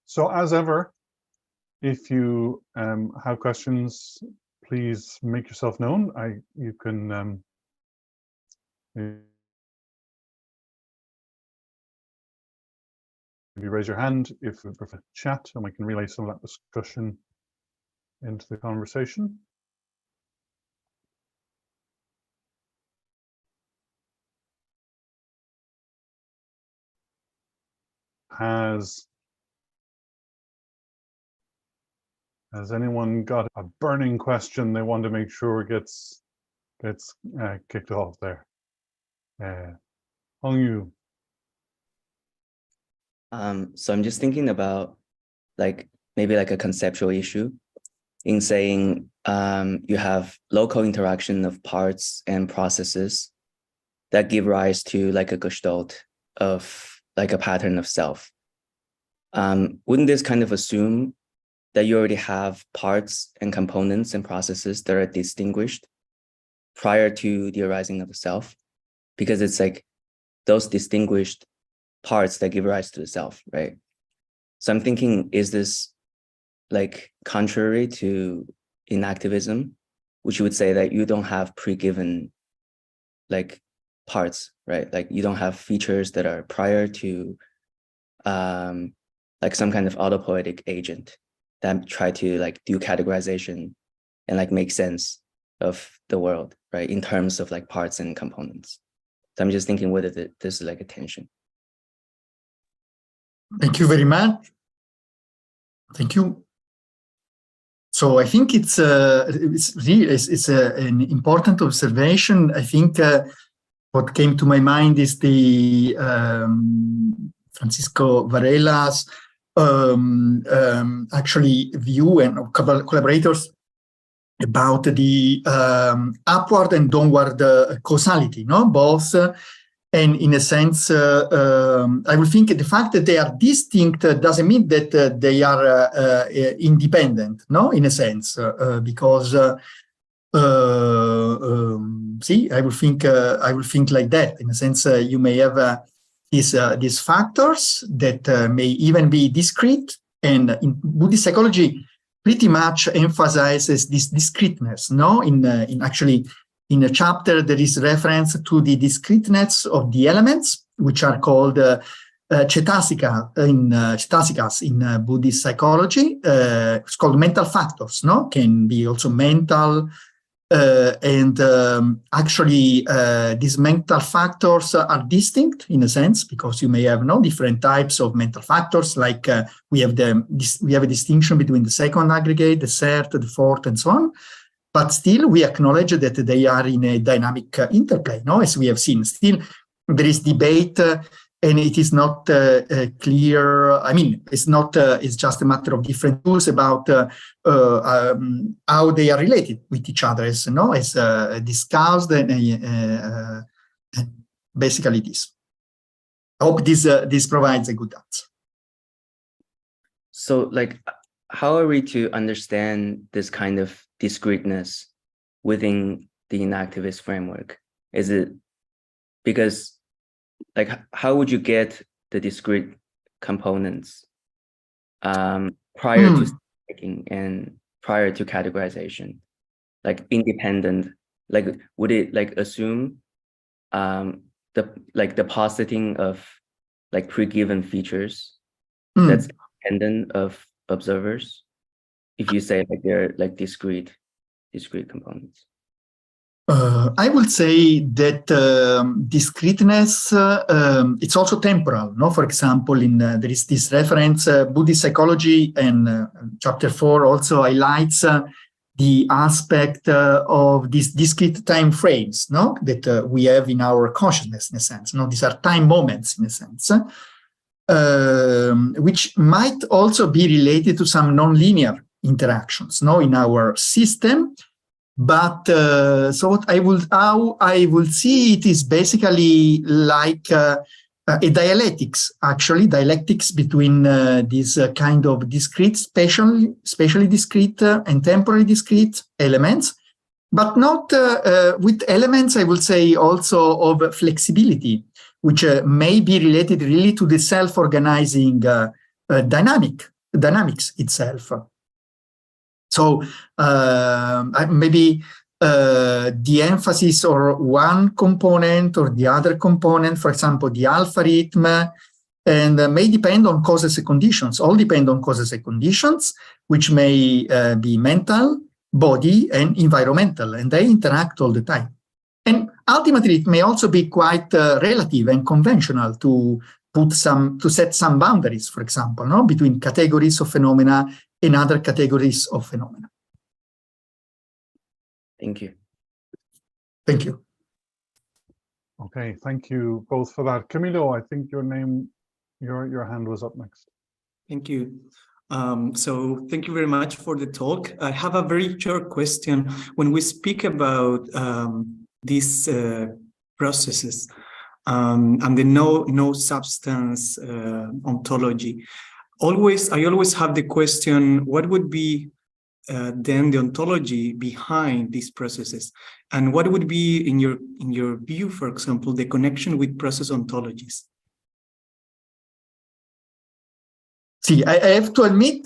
So as ever, if you have questions, please make yourself known. You can maybe raise your hand if you prefer to chat, and we can relay some of that discussion into the conversation. Has anyone got a burning question they want to make sure gets kicked off there? Hong Yu. So I'm just thinking about maybe a conceptual issue in saying you have local interaction of parts and processes that give rise to a gestalt of a pattern of self. Wouldn't this kind of assume that you already have parts and components and processes that are distinguished prior to the arising of the self? Because it's those distinguished parts that give rise to the self, right? So I'm thinking, is this contrary to inactivism, which would say that you don't have pre-given parts, right? You don't have features that are prior to some kind of autopoietic agent that try to do categorization and make sense of the world, right? In terms of parts and components. So I'm just thinking whether this is a tension. Thank you very much. Thank you. So I think it's an important observation. I think what came to my mind is the Francisco Varela's actually view and collaborators about the upward and downward causality, no? Both. And in a sense, I would think the fact that they are distinct doesn't mean that they are independent, no? In a sense, because see, I would think like that. In a sense, you may have these factors that may even be discrete, and in Buddhist psychology, pretty much emphasizes this discreteness, no? Actually. In a chapter, there is reference to the discreteness of the elements, which are called cetasikas in Buddhist psychology. It's called mental factors, no? Can be also mental. Actually, these mental factors are distinct in a sense, because you may have different types of mental factors. We have a distinction between the second aggregate, the third, the fourth, and so on. But still, we acknowledge that they are in a dynamic interplay, no? As we have seen, still there is debate, and it is not clear. I mean, it's not. It's just a matter of different views about how they are related with each other, as discussed, and basically this. I hope this provides a good answer. So, how are we to understand this kind of discreteness within the inactivist framework? Is it because, how would you get the discrete components prior to thinking and prior to categorization, independent? Would it assume the depositing of pre-given features that's independent of observers, if you say they're discrete components? I would say that discreteness, it's also temporal, no? For example, there is this reference, Buddhist psychology, and chapter 4 also highlights the aspect of these discrete time frames, no? That we have in our consciousness, in a sense. No? These are time moments, in a sense, which might also be related to some nonlinear interactions, no? In our system. But so how I will see it is basically a dialectics, actually, dialectics between these kind of discrete, spatially discrete and temporally discrete elements, but not with elements, I will say, also of flexibility, which may be related really to the self-organizing dynamics itself. So maybe the emphasis on one component or the other component, for example, the alpha rhythm, and may depend on causes and conditions, all depend on causes and conditions, which may be mental, body, and environmental, and they interact all the time. And ultimately, it may also be quite relative and conventional to set some boundaries, for example, no, between categories of phenomena and other categories of phenomena. Thank you. Thank you. Okay, thank you both for that. Camilo, I think your hand was up next. Thank you. So thank you very much for the talk. I have a very short question. When we speak about these processes and the no substance ontology, I always have the question: what would be then the ontology behind these processes, and what would be, in your view, for example, the connection with process ontologies? See, I have to admit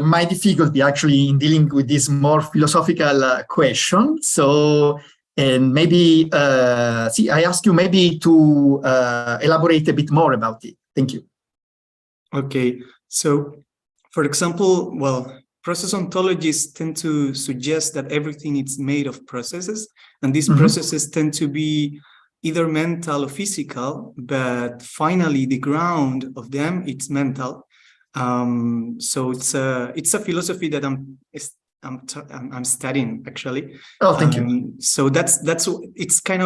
my difficulty actually in dealing with this more philosophical question. So, and maybe, I ask you maybe to elaborate a bit more about it. Thank you. Okay, so for example, well, process ontologies tend to suggest that everything is made of processes, and these processes tend to be either mental or physical, but finally the ground of them, it's mental. So it's a philosophy that I'm studying, actually. Oh, thank you. So it's kind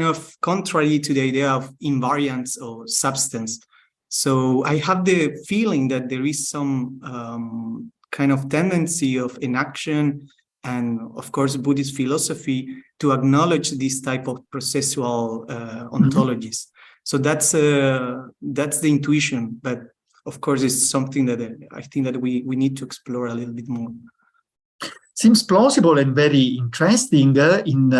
of contrary to the idea of invariance or substance. So I have the feeling that there is some kind of tendency of enaction and, of course, Buddhist philosophy to acknowledge this type of processual ontologies. So that's the intuition, but of course it's something that I think that we need to explore a little bit more. Seems plausible and very interesting. In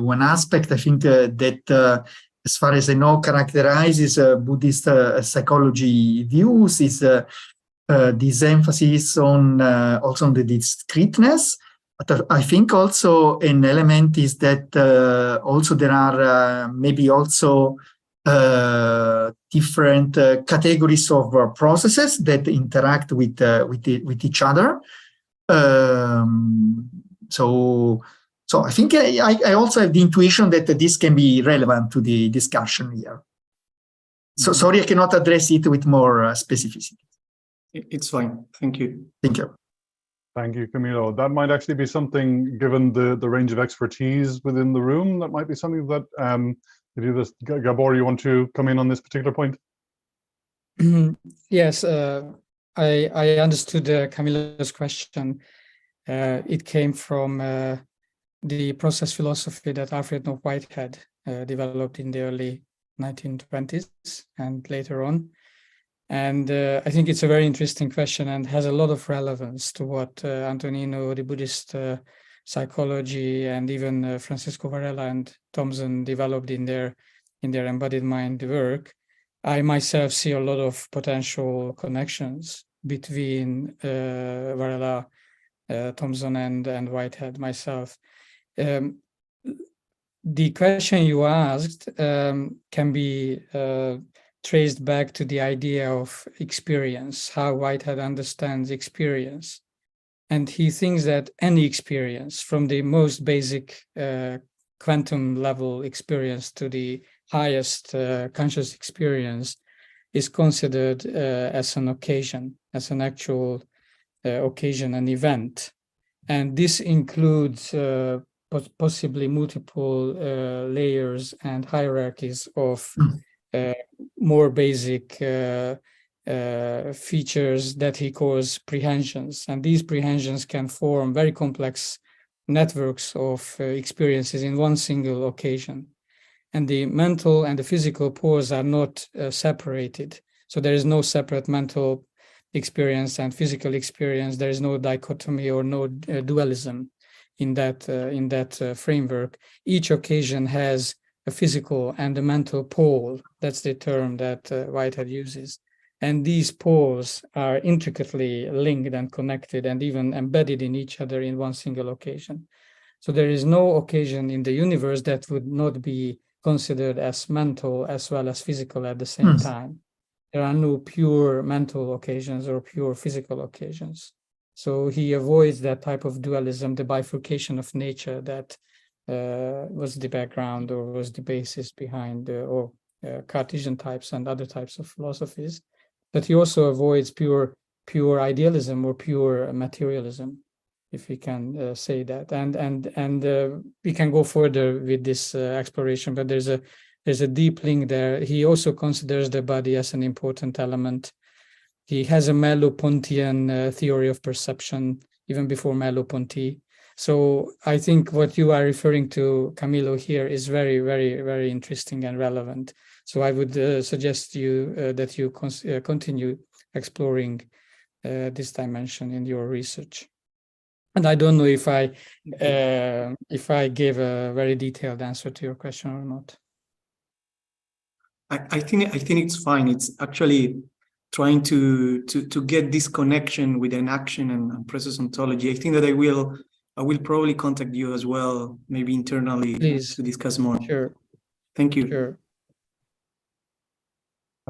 one aspect, I think that as far as I know, characterizes Buddhist psychology views is this emphasis on also on the discreteness. But I think also an element is that also there are maybe also different categories of processes that interact with each other. So I think I also have the intuition that this can be relevant to the discussion here. So sorry, I cannot address it with more specificity. It's fine. Thank you. Thank you. Thank you, Camilo. That might actually be something, given the range of expertise within the room, that might be something that, Gabor, you want to come in on this particular point? Yes, I understood Camilo's question. It came from the process philosophy that Alfred North Whitehead developed in the early 1920s and later on. And I think it's a very interesting question and has a lot of relevance to what Antonino, the Buddhist psychology, and even Francisco Varela and Thompson developed in their embodied mind work. I myself see a lot of potential connections between Varela, Thompson, and Whitehead myself. The question you asked can be traced back to the idea of experience, how Whitehead understands experience. And he thinks that any experience, from the most basic quantum level experience to the highest conscious experience, is considered as an occasion, as an actual occasion, an event. And this includes possibly multiple layers and hierarchies of more basic features that he calls prehensions. And these prehensions can form very complex networks of experiences in one single occasion. And the mental and the physical pores are not separated. So there is no separate mental experience and physical experience. There is no dichotomy or no dualism in that framework. Each occasion has a physical and a mental pole. That's the term that Whitehead uses. And these poles are intricately linked and connected and even embedded in each other in one single occasion. So there is no occasion in the universe that would not be considered as mental as well as physical at the same time. There are no pure mental occasions or pure physical occasions. So he avoids that type of dualism, the bifurcation of nature that was the background or was the basis behind Cartesian types and other types of philosophies. But he also avoids pure idealism or pure materialism, if we can say that. And we can go further with this exploration, but there's a deep link there. He also considers the body as an important element. He has a Merleau-Pontian theory of perception, even before Merleau-Ponty. So I think what you are referring to, Camilo, here is very, very, very interesting and relevant. So I would suggest you that you continue exploring this dimension in your research. And I don't know if I gave a very detailed answer to your question or not. I think it's fine. It's actually trying to get this connection with Enaction and process ontology. I think that I will probably contact you as well, maybe internally, please, to discuss more. Sure. Thank you. Sure.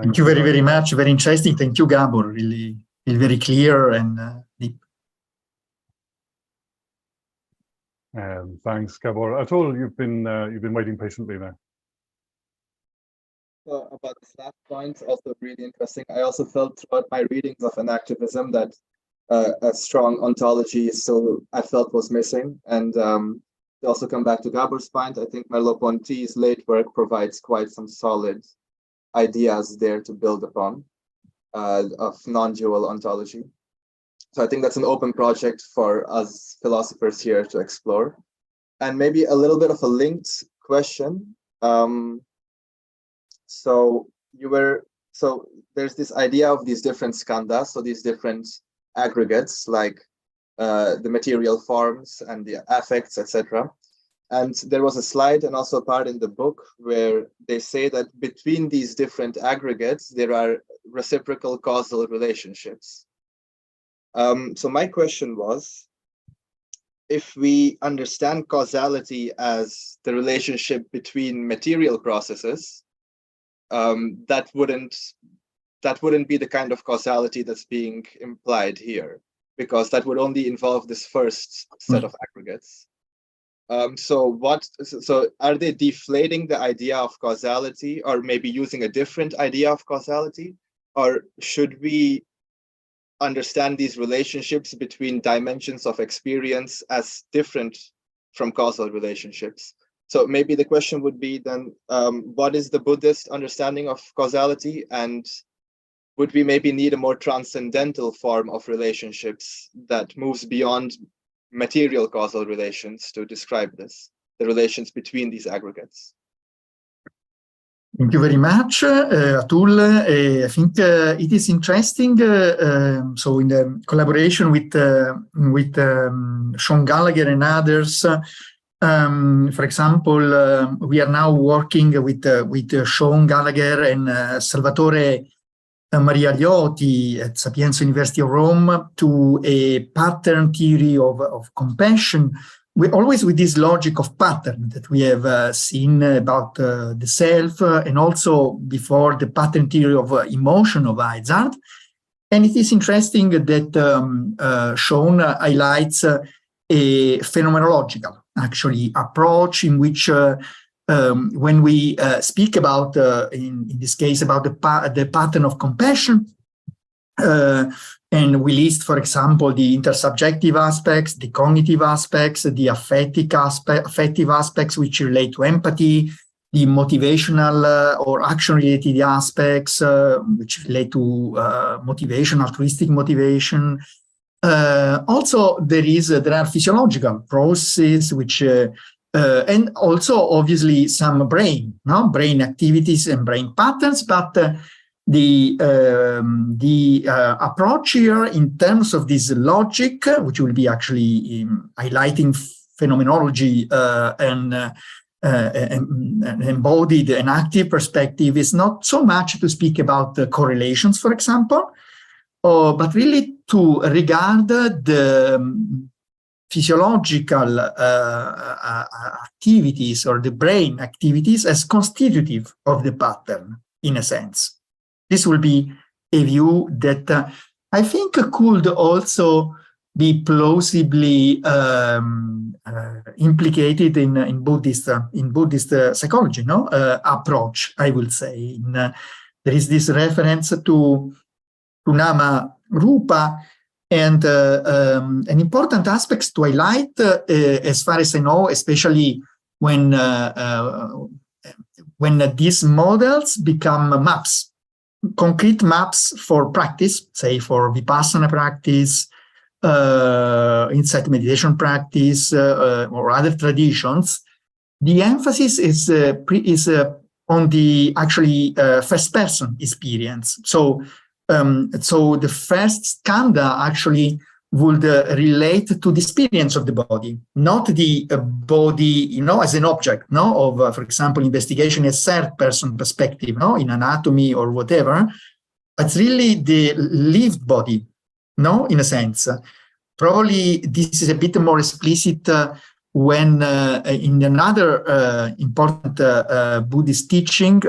Thank you very, very much. Very interesting. Thank you, Gabor. Really very clear and deep. Thanks, Gabor. Atul, you've been waiting patiently there. About this last point, also really interesting. I also felt throughout my readings of enactivism that a strong ontology still I felt was missing. And to also come back to Gabor's point, I think Merleau-Ponty's late work provides quite some solid ideas there to build upon of non-dual ontology. So I think that's an open project for us philosophers here to explore. And maybe a little bit of a linked question. So there's this idea of these different skandhas, so these different aggregates like the material forms and the affects, etc. And there was a slide and also a part in the book where they say that between these different aggregates, there are reciprocal causal relationships. So my question was, if we understand causality as the relationship between material processes, that wouldn't be the kind of causality that's being implied here, because that would only involve this first set of aggregates. So are they deflating the idea of causality, or maybe using a different idea of causality? Or should we understand these relationships between dimensions of experience as different from causal relationships? So maybe the question would be then, what is the Buddhist understanding of causality? And would we maybe need a more transcendental form of relationships that moves beyond material causal relations to describe this, the relations between these aggregates? Thank you very much, Atul. I think it is interesting. So in the collaboration with Shaun Gallagher and others, for example, we are now working with Shaun Gallagher and Salvatore Maria Liotti at Sapienza University of Rome to a pattern theory of compassion. We always with this logic of pattern that we have seen about the self, and also before the pattern theory of emotion of Izard. And it is interesting that Shaun highlights a phenomenological actually approach in which when we speak about, in this case, about the pattern of compassion, and we list, for example, the intersubjective aspects, the cognitive aspects, the affective aspects which relate to empathy, the motivational or action-related aspects which relate to motivation, altruistic motivation. Also, there are physiological processes which and also obviously some brain activities and brain patterns, but the approach here in terms of this logic, which will be actually highlighting phenomenology and embodied and active perspective, is not so much to speak about correlations, for example, but really to regard the physiological activities or the brain activities as constitutive of the pattern, in a sense. This will be a view that I think could also be plausibly implicated in Buddhist psychology, approach, I will say. There is this reference to Nama Rupa, and an important aspect to highlight, as far as I know, especially when these models become maps, concrete maps for practice, say for Vipassana practice, insight meditation practice, or other traditions, the emphasis is on the actually first-person experience. So the first skandha actually would relate to the experience of the body, not the body, as an object, of, for example, investigation as third-person perspective, in anatomy or whatever. It's really the lived body, in a sense. Probably this is a bit more explicit when in another important Buddhist teaching,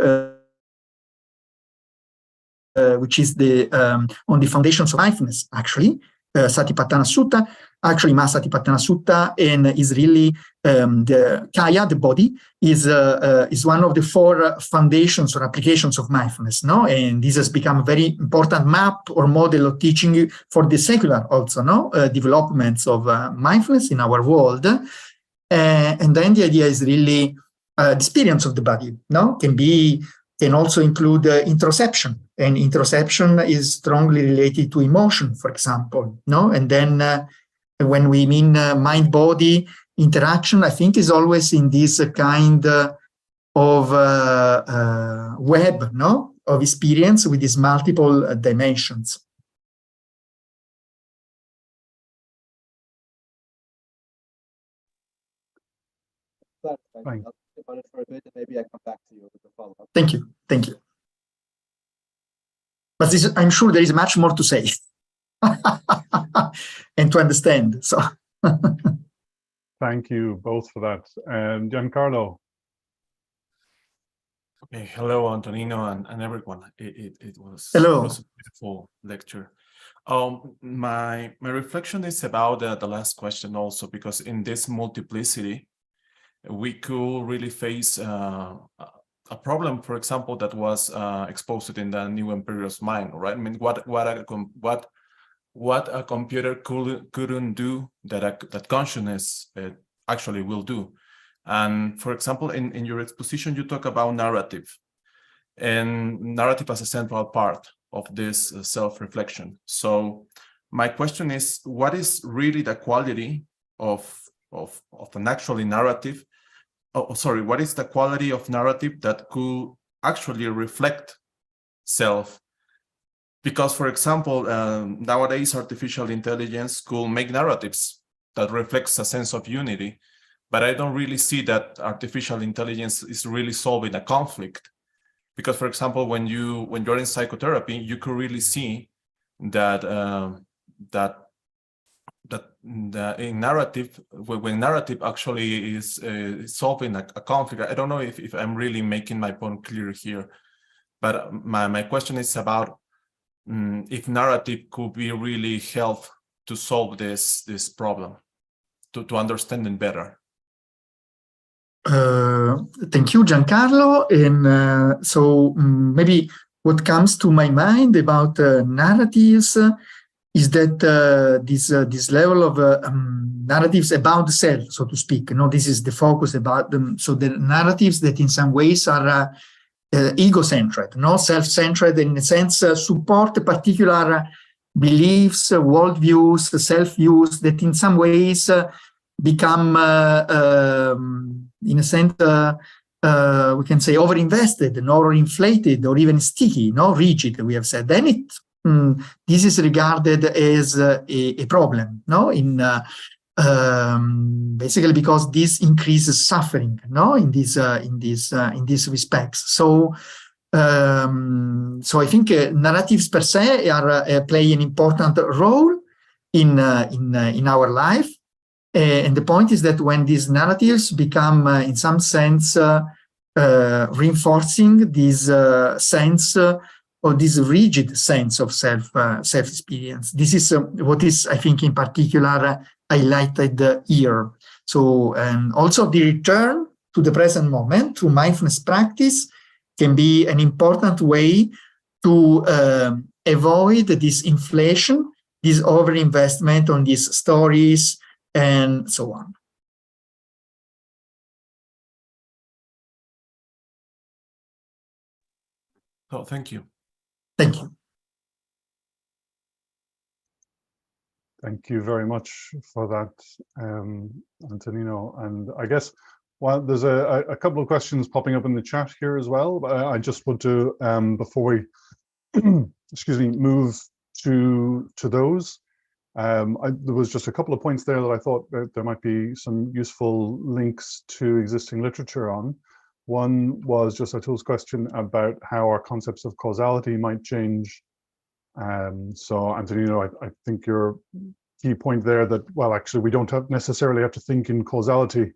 which is on the foundations of mindfulness, actually, Satipatthana Sutta, actually Mahasatipatthana Sutta, and is really the kaya, the body, is one of the 4 foundations or applications of mindfulness, and this has become a very important map or model of teaching for the secular also, developments of mindfulness in our world. And then the idea is really the experience of the body, can also include interoception, and interoception is strongly related to emotion, for example, And then when we mean mind-body interaction, I think is always in this kind of web, of experience with these multiple dimensions. Thank you. About it for a bit, and maybe I come back to you with a follow-up. Thank you. But I'm sure there is much more to say and to understand. So, thank you both for that. Giancarlo. Okay, hello, Antonino and everyone. It was a beautiful lecture. My reflection is about the last question also, because in this multiplicity, we could really face a problem, for example, that was exposed in the new Imperialist mind, right? I mean, what a computer couldn't do that consciousness actually will do. And for example, in your exposition, you talk about narrative, and narrative as a central part of this self-reflection. So my question is, what is really the quality of an actually narrative? What is the quality of narrative that could actually reflect self? Because, for example, nowadays artificial intelligence could make narratives that reflects a sense of unity, but I don't really see that artificial intelligence is really solving a conflict. Because, for example, when you're in psychotherapy, you could really see that in narrative, when narrative actually is solving a conflict. I don't know if I'm really making my point clear here, but my question is about if narrative could be really help to solve this problem, to understand it better. Thank you, Giancarlo. And so maybe what comes to my mind about narratives is that this level of narratives about the self, so to speak, this is the focus about them. So the narratives that in some ways are ego-centered, self-centered, in a sense, support particular beliefs, worldviews, self-views that in some ways become, in a sense, we can say overinvested, or inflated, or even sticky, rigid, we have said, then this is regarded as a problem, basically because this increases suffering, in these respects. So I think narratives per se play an important role in our life. And the point is that when these narratives become, in some sense, reinforcing this sense or this rigid sense of self-experience, this is what is, I think, in particular highlighted here. So, and also the return to the present moment through mindfulness practice can be an important way to avoid this inflation, this overinvestment on these stories, and so on. Oh, thank you. Thank you. Thank you very much for that, Antonino. And I guess, well, there's a couple of questions popping up in the chat here as well. But I just want to, before we, excuse me, move to those, there was just a couple of points there that I thought that there might be some useful links to existing literature on. One was just Atul's question about how our concepts of causality might change. So Antonino, I think your key point there that, well, actually we don't necessarily have to think in causality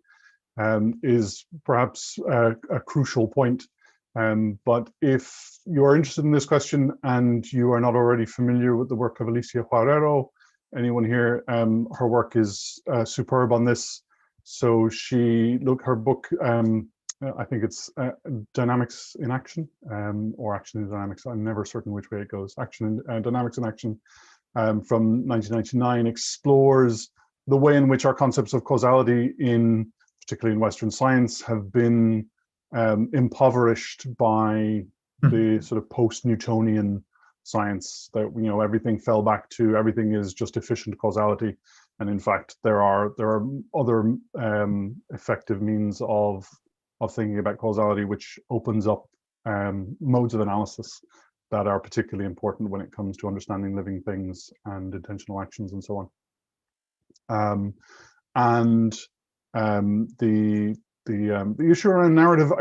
is perhaps a crucial point. But if you're interested in this question and you are not already familiar with the work of Alicia Guerrero, anyone here, her work is superb on this. So her book, I think it's Dynamics in Action, or Action in Dynamics. I'm never certain which way it goes. Dynamics in Action from 1999 explores the way in which our concepts of causality, particularly in Western science, have been impoverished by the sort of post-Newtonian science that everything fell back to, everything is just efficient causality, and in fact there are other effective means of thinking about causality, which opens up modes of analysis that are particularly important when it comes to understanding living things and intentional actions and so on. The issue around narrative,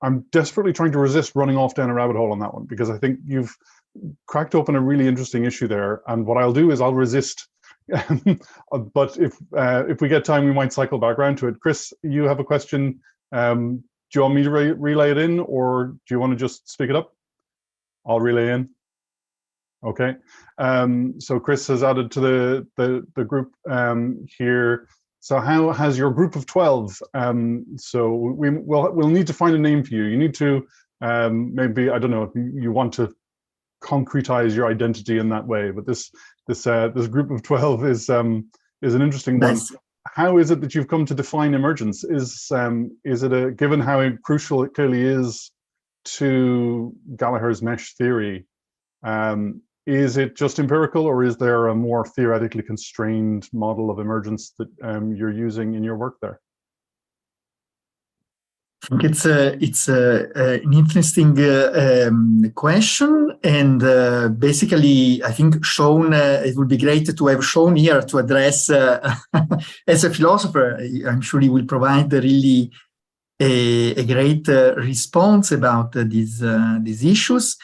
I'm desperately trying to resist running off down a rabbit hole on that one, because I think you've cracked open a really interesting issue there. And what I'll do is I'll resist. But if we get time, we might cycle back around to it. Chris, you have a question. Do you want me to relay it in, or do you want to just speak it up? I'll relay in. Okay. So Chris has added to the group here. So how has your group of 12? So we'll need to find a name for you. You need to maybe, I don't know if you want to concretize your identity in that way, but this group of 12 is an interesting one. How is it that you've come to define emergence? Is it given how crucial it clearly is to Gallagher's mesh theory? Is it just empirical, or is there a more theoretically constrained model of emergence that you're using in your work there? I think it's an interesting question, and basically, I think Shaun, it would be great to have Shaun here to address as a philosopher. I'm sure he will provide really a great response about these issues.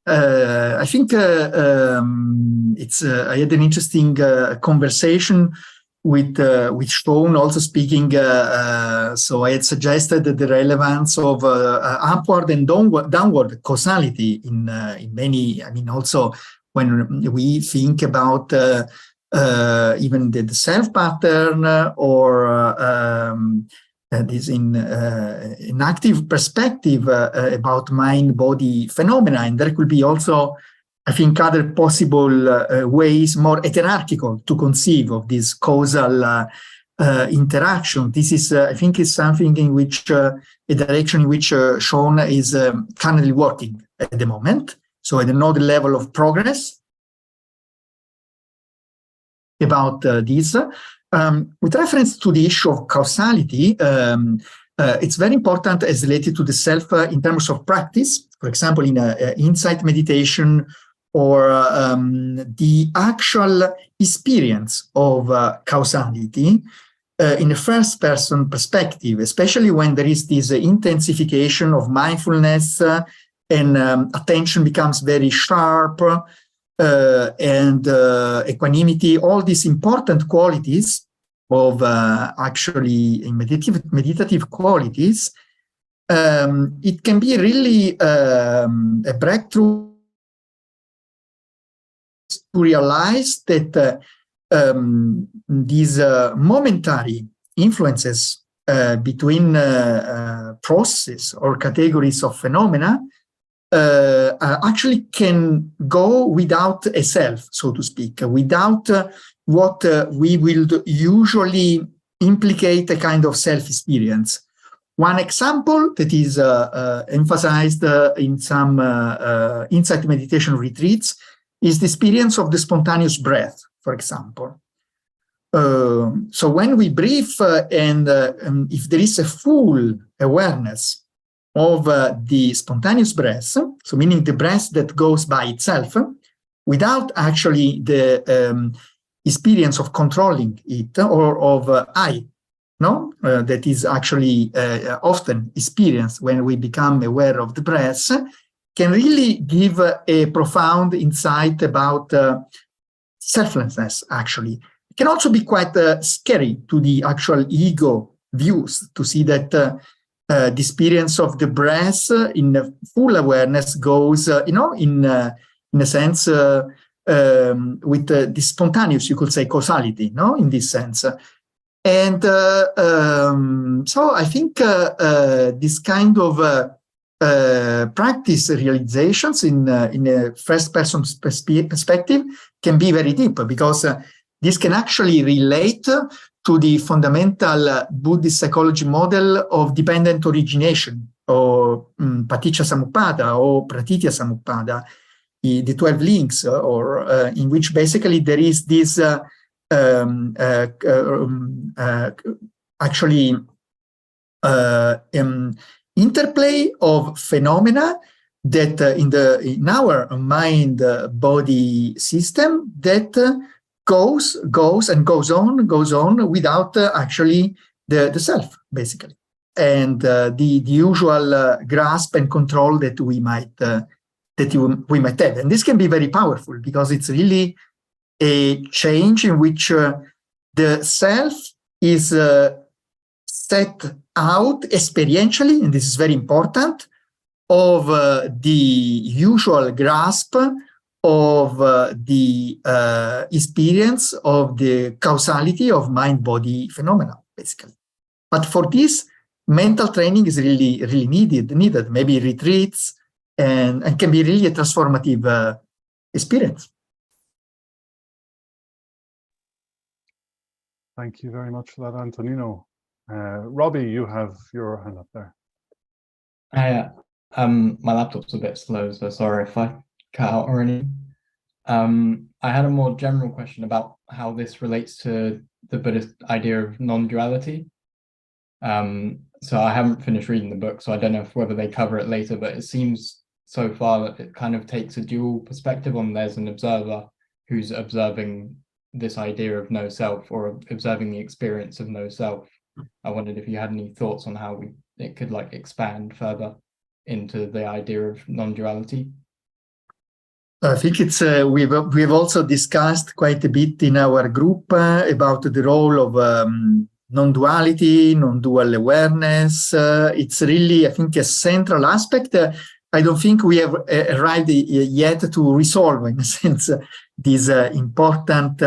I think I had an interesting conversation with Shaun, also speaking. So I had suggested the relevance of upward and downward causality in many. I mean, also when we think about even the self pattern or this in an active perspective about mind-body phenomena, and there could be also, I think, other possible ways, more heterarchical, to conceive of this causal interaction. This is, I think, is something in which a direction in which Shaun is currently working at the moment. So I don't know the level of progress about this. With reference to the issue of causality, it's very important as related to the self in terms of practice, for example, in insight meditation, or the actual experience of causality in a first-person perspective, especially when there is this intensification of mindfulness and attention becomes very sharp, and equanimity, all these important qualities of actually meditative qualities, it can be really a breakthrough to realize that these momentary influences between processes or categories of phenomena actually can go without a self, so to speak, without what we will usually implicate a kind of self-experience. One example that is emphasized in some insight meditation retreats is the experience of the spontaneous breath, for example. So when we breathe and if there is a full awareness of the spontaneous breath, so meaning the breath that goes by itself, without actually the experience of controlling it or of I, no, that is actually often experienced when we become aware of the breath, can really give a profound insight about selflessness, actually. It can also be quite scary to the actual ego views to see that the experience of the breath in full awareness goes, in a sense, with the spontaneous, you could say, causality, no, in this sense. And so I think this kind of practice realizations in a first-person perspective can be very deep, because this can actually relate to the fundamental Buddhist psychology model of dependent origination, or Paticca Samuppada or Pratitya Samuppada, the 12 links, or in which basically there is this actually interplay of phenomena that in our mind-body system that goes on without actually the self, basically, and the usual grasp and control that we might have. And this can be very powerful, because it's really a change in which the self is set out experientially, and this is very important, of the usual grasp of the experience of the causality of mind-body phenomena, basically. But for this, mental training is really needed, maybe retreats, and can be really a transformative experience. Thank you very much for that, Antonino. Robbie, you have your hand up there. My laptop's a bit slow, so sorry if I cut out or anything. I had a more general question about how this relates to the Buddhist idea of non-duality. So I haven't finished reading the book, so I don't know whether they cover it later, but it seems so far that it kind of takes a dual perspective on there's an observer who's observing this idea of no self, or observing the experience of no self. I wondered if you had any thoughts on how it could like expand further into the idea of non-duality. I think it's we've also discussed quite a bit in our group about the role of non-duality, non-dual awareness. It's really, I think, a central aspect. I don't think we have arrived yet to resolve, in a sense, this important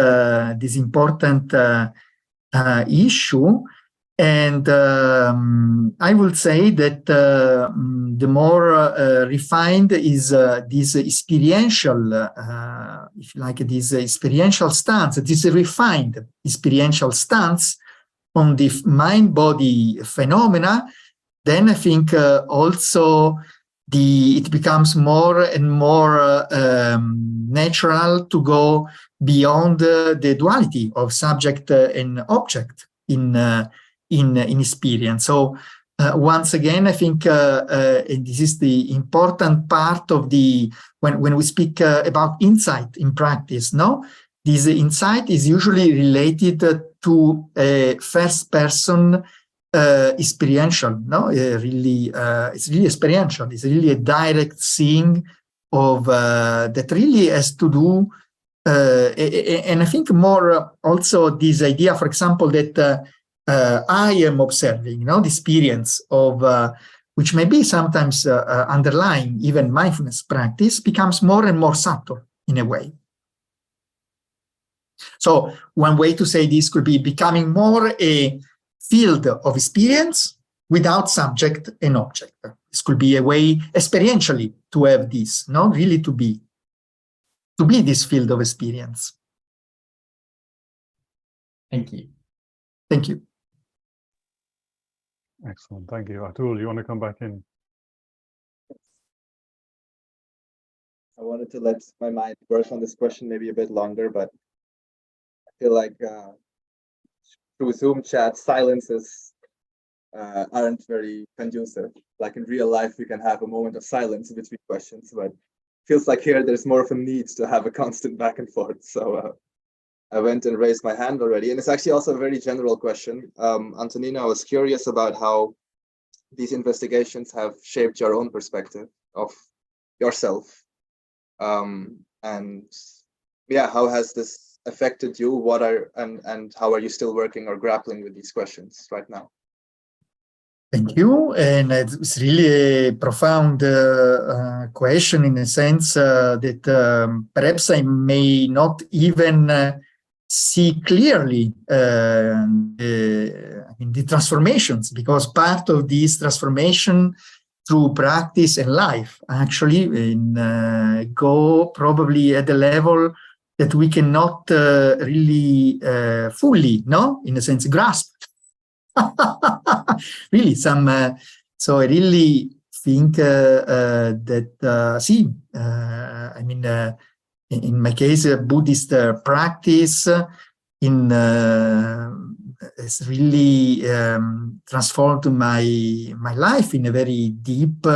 issue. And I would say that the more refined is this experiential, if you like, this experiential stance, this refined experiential stance on the mind-body phenomena, then I think also it becomes more and more natural to go beyond the duality of subject and object in experience. So once again, I think and this is the important part of the when we speak about insight in practice. No, this insight is usually related to a first person experiential. No, really, it's really experiential. It's really a direct seeing of that really has to do. And I think more also this idea, for example, that I am observing, the experience of which may be sometimes underlying even mindfulness practice becomes more and more subtle in a way. So one way to say this could be becoming more a field of experience without subject and object. This could be a way experientially to have this, really to be this field of experience. Thank you. Thank you. Excellent, thank you. Atul, you want to come back in? I wanted to let my mind work on this question maybe a bit longer, but I feel like through Zoom chat, silences aren't very conducive. Like in real life, we can have a moment of silence between questions, but it feels like here there's more of a need to have a constant back and forth. So I went and raised my hand already. And it's actually also a very general question. Antonino, I was curious about how these investigations have shaped your own perspective of yourself. And yeah, how has this affected you? And how are you still working or grappling with these questions right now? Thank you. And it's really a profound question in a sense that perhaps I may not even see clearly the transformations, because part of this transformation through practice and life actually go probably at the level that we cannot really fully, in a sense, grasp. Really, so I really think that, I mean, in my case, Buddhist practice has really transformed my life in a very deep,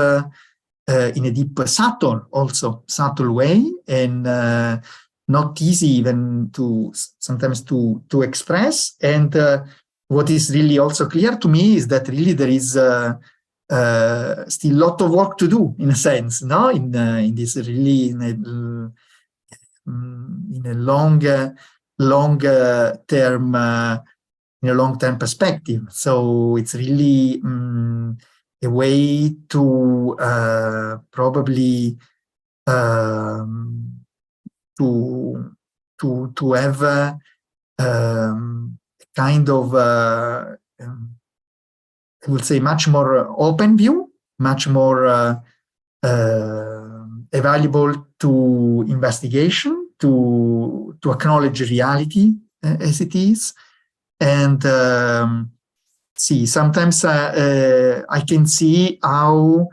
subtle way, and not easy even sometimes to express. And what is really also clear to me is that really there is still a lot of work to do, in a sense, in this really in a long term perspective. So it's really a way to probably to have kind of I would say much more open view, much more available to investigation, to acknowledge reality as it is. And sometimes I can see how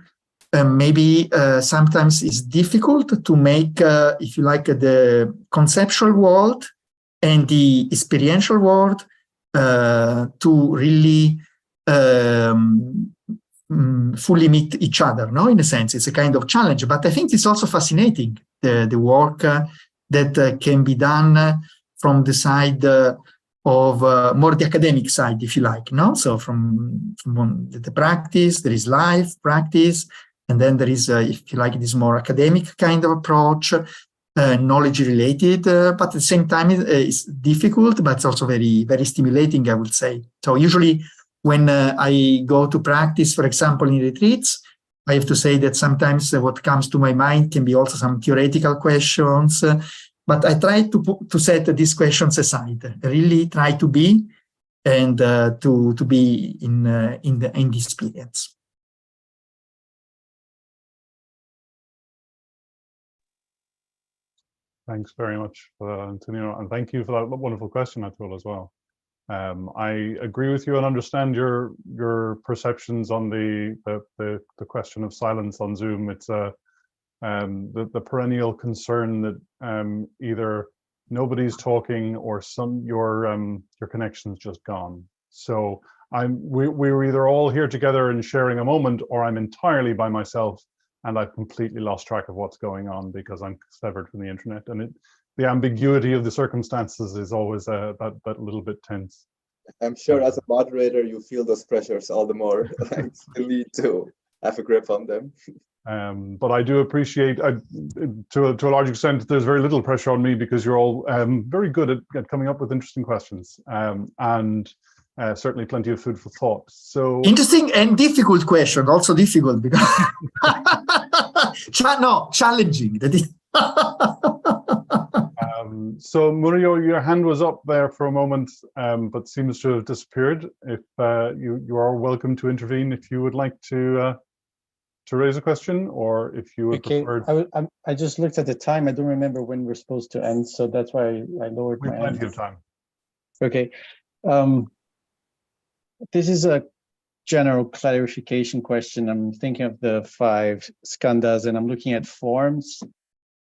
maybe sometimes it's difficult to make, if you like, the conceptual world and the experiential world to really fully meet each other. In a sense, it's a kind of challenge, but I think it's also fascinating, the work that can be done from the side of more the academic side, if you like. So from the practice, there is life practice, and then there is, if you like, this more academic kind of approach, knowledge related, but at the same time it's difficult, but it's also very, very stimulating, I would say. So usually when I go to practice, for example, in retreats, I have to say that sometimes what comes to my mind can be also some theoretical questions, but I try to set these questions aside. I really try to be and to be in the experience. Thanks very much for that, Antonino, and thank you for that wonderful question, Atul, as well. I agree with you and understand your perceptions on the question of silence on Zoom. It's the perennial concern that either nobody's talking or your connection's just gone. So we're either all here together and sharing a moment, or I'm entirely by myself and I've completely lost track of what's going on because I'm severed from the internet. And the ambiguity of the circumstances is always that little bit tense. I'm sure as a moderator, you feel those pressures all the more. Like, you need to have a grip on them. But I do appreciate, to a large extent, there's very little pressure on me because you're all very good at coming up with interesting questions, and certainly plenty of food for thought. So interesting and difficult question, also difficult because challenging. That is. So Murillo, your hand was up there for a moment, but seems to have disappeared. If you are welcome to intervene if you would like to raise a question, or if you would prefer. I just looked at the time. I don't remember when we're supposed to end, so that's why I lowered my hand. Plenty of time. Okay. This is a general clarification question. I'm thinking of the 5 skandhas, and I'm looking at forms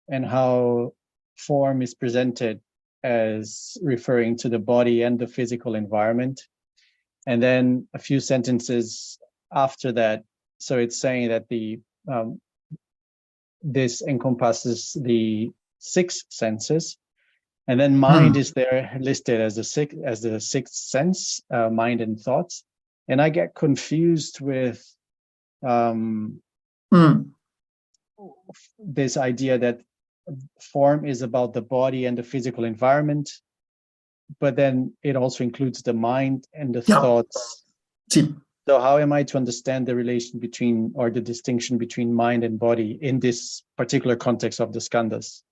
and how form is presented as referring to the body and the physical environment. And then a few sentences after that, so it's saying that this encompasses the 6 senses, and then mind is there listed as the sixth sense, mind and thoughts. And I get confused with this idea that form is about the body and the physical environment, but then it also includes the mind and the thoughts. So how am I to understand the relation between, or the distinction between mind and body in this particular context of the skandhas?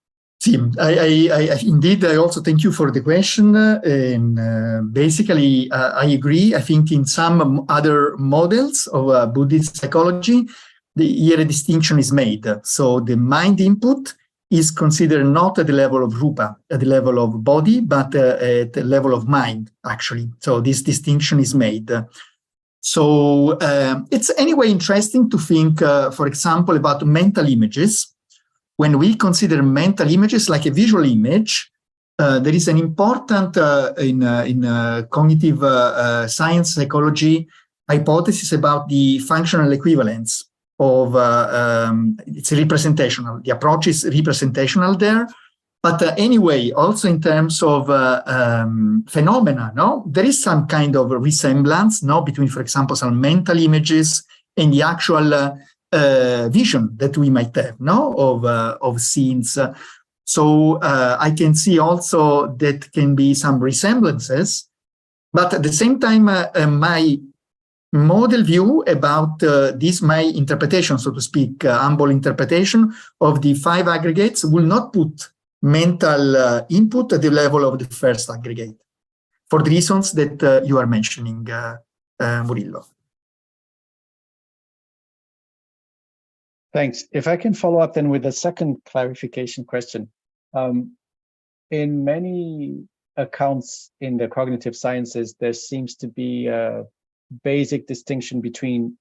I indeed, I also thank you for the question. And basically, I agree. I think in some other models of Buddhist psychology, here a distinction is made. So the mind input is considered not at the level of rupa, at the level of body, but at the level of mind, actually. So this distinction is made. So it's anyway interesting to think, for example, about mental images. When we consider mental images like a visual image, there is an important, in cognitive science psychology, hypothesis about the functional equivalence of, it's representational. The approach is representational there. But anyway, also in terms of phenomena, there is some kind of resemblance, between, for example, some mental images and the actual vision that we might have, of scenes. So I can see also that can be some resemblances, but at the same time, my model view about this, my interpretation, so to speak, humble interpretation of the 5 aggregates will not put mental input at the level of the first aggregate, for the reasons that you are mentioning, Murillo. Thanks. If I can follow up then with a second clarification question. In many accounts in the cognitive sciences, there seems to be a basic distinction between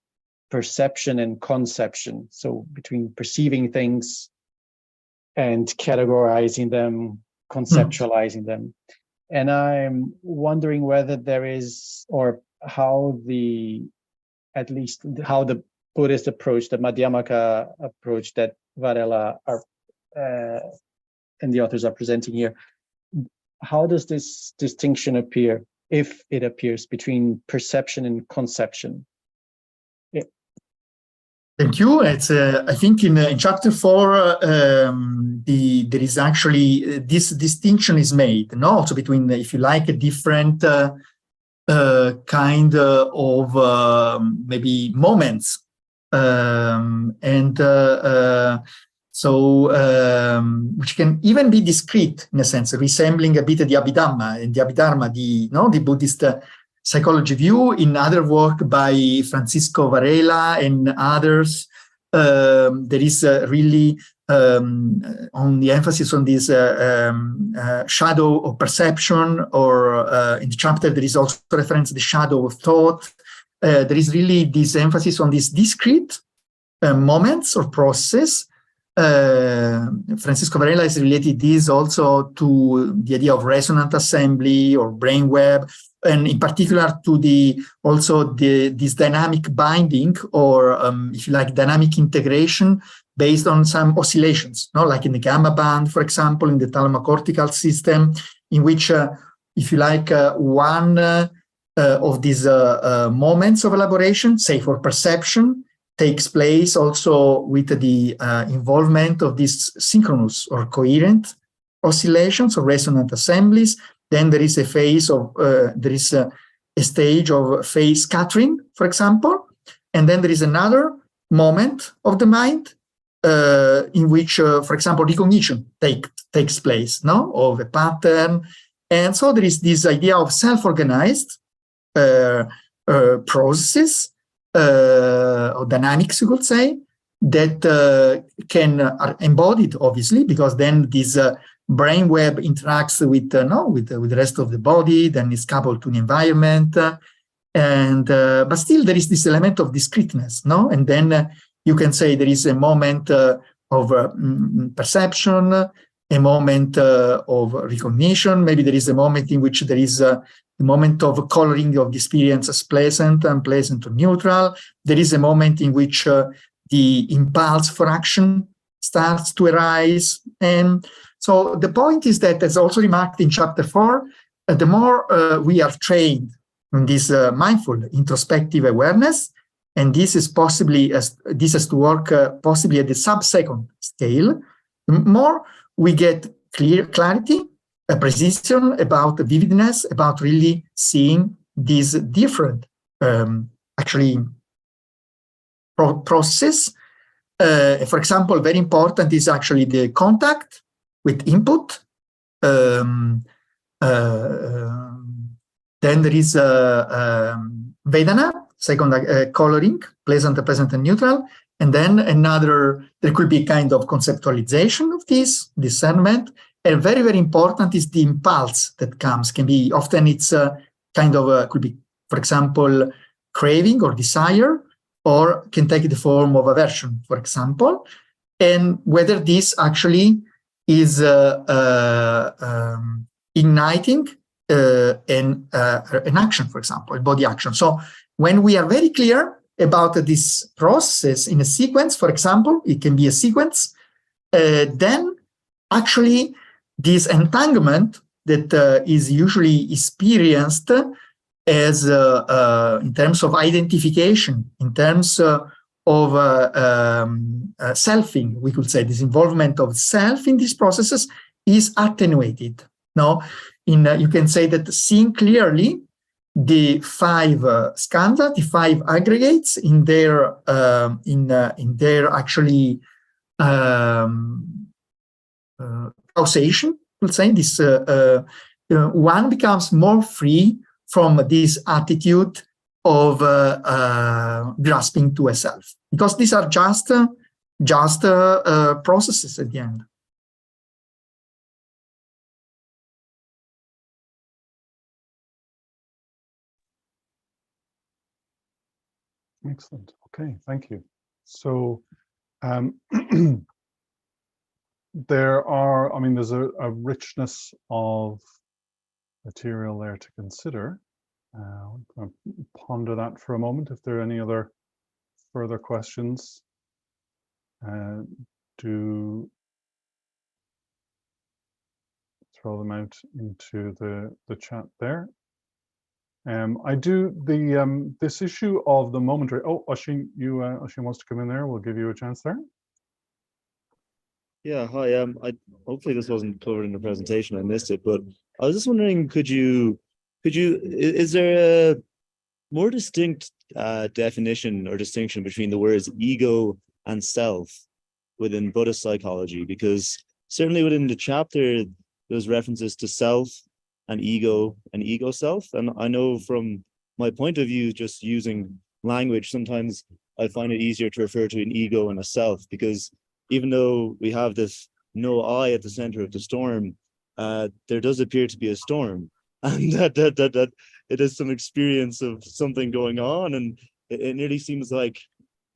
perception and conception. So between perceiving things and categorizing them, conceptualizing them. And I'm wondering whether there is, or how at least how the Buddhist approach, the Madhyamaka approach that Varela and the authors are presenting here, how does this distinction appear, if it appears, between perception and conception? Thank you. It's I think in chapter 4, there is actually this distinction is made, also between, if you like, a different kind of maybe moments. Which can even be discrete in a sense, resembling a bit the Abhidhamma, and the Abhidharma, the Buddhist psychology view. In other work by Francisco Varela and others, there is really on the emphasis on this shadow of perception, or in the chapter there is also reference to the shadow of thought. There is really this emphasis on these discrete moments or processes. Francisco Varela has related this also to the idea of resonant assembly or brainweb, and in particular to this dynamic binding, or if you like, dynamic integration based on some oscillations, like in the gamma band, for example, in the thalamocortical system, in which, if you like, one of these moments of elaboration, say for perception, takes place also with the involvement of these synchronous or coherent oscillations or resonant assemblies. Then there is a phase of, there is a stage of phase scattering, for example. And then there is another moment of the mind in which, for example, recognition takes place, of a pattern. And so there is this idea of self-organized processes, or dynamics, you could say, that are embodied, obviously, because then this brainweb interacts with the rest of the body, then is coupled to the environment, and but still there is this element of discreteness, and then you can say there is a moment of perception, a moment of recognition. Maybe there is a moment in which there is the moment of coloring of the experience as pleasant, unpleasant, or neutral. There is a moment in which the impulse for action starts to arise. And so the point is that, as also remarked in chapter 4, the more we are trained in this mindful introspective awareness, and this is possibly, this has to work possibly at the sub-second scale, the more we get clarity, a precision about the vividness, about really seeing these different, actually, process. For example, very important is actually the contact with input. Then there is Vedana, second coloring, pleasant, pleasant, and neutral. And then there could be kind of conceptualization of this, discernment. And very, very important is the impulse that comes. Can be, often it's kind of, could be, for example, craving or desire, or can take the form of aversion, for example. And whether this actually is igniting an action, for example, a body action. So when we are very clear about this process in a sequence, for example, it can be a sequence, then actually this entanglement that is usually experienced as in terms of identification, in terms of selfing, we could say, this involvement of self in these processes is attenuated. Now, you can say that seeing clearly the 5 skandha, the 5 aggregates in their actually causation, let's say, this one becomes more free from this attitude of grasping to a self, because these are just processes at the end. Excellent. Okay, thank you. So there are, I mean, there's a richness of material there to consider. I'm going to ponder that for a moment. If there are any other further questions, do throw them out into the chat there. I do this issue of the momentary. Oh, Oisin, Oisin wants to come in there. We'll give you a chance there. Yeah, hi. Hopefully this wasn't covered in the presentation. I missed it, but I was just wondering, is there a more distinct definition or distinction between the words ego and self within Buddhist psychology? Because certainly within the chapter, there's references to self and ego self. And I know from my point of view, just using language, sometimes I find it easier to refer to an ego and a self, because even though we have this no I at the center of the storm, there does appear to be a storm, and that it is some experience of something going on, and it nearly seems like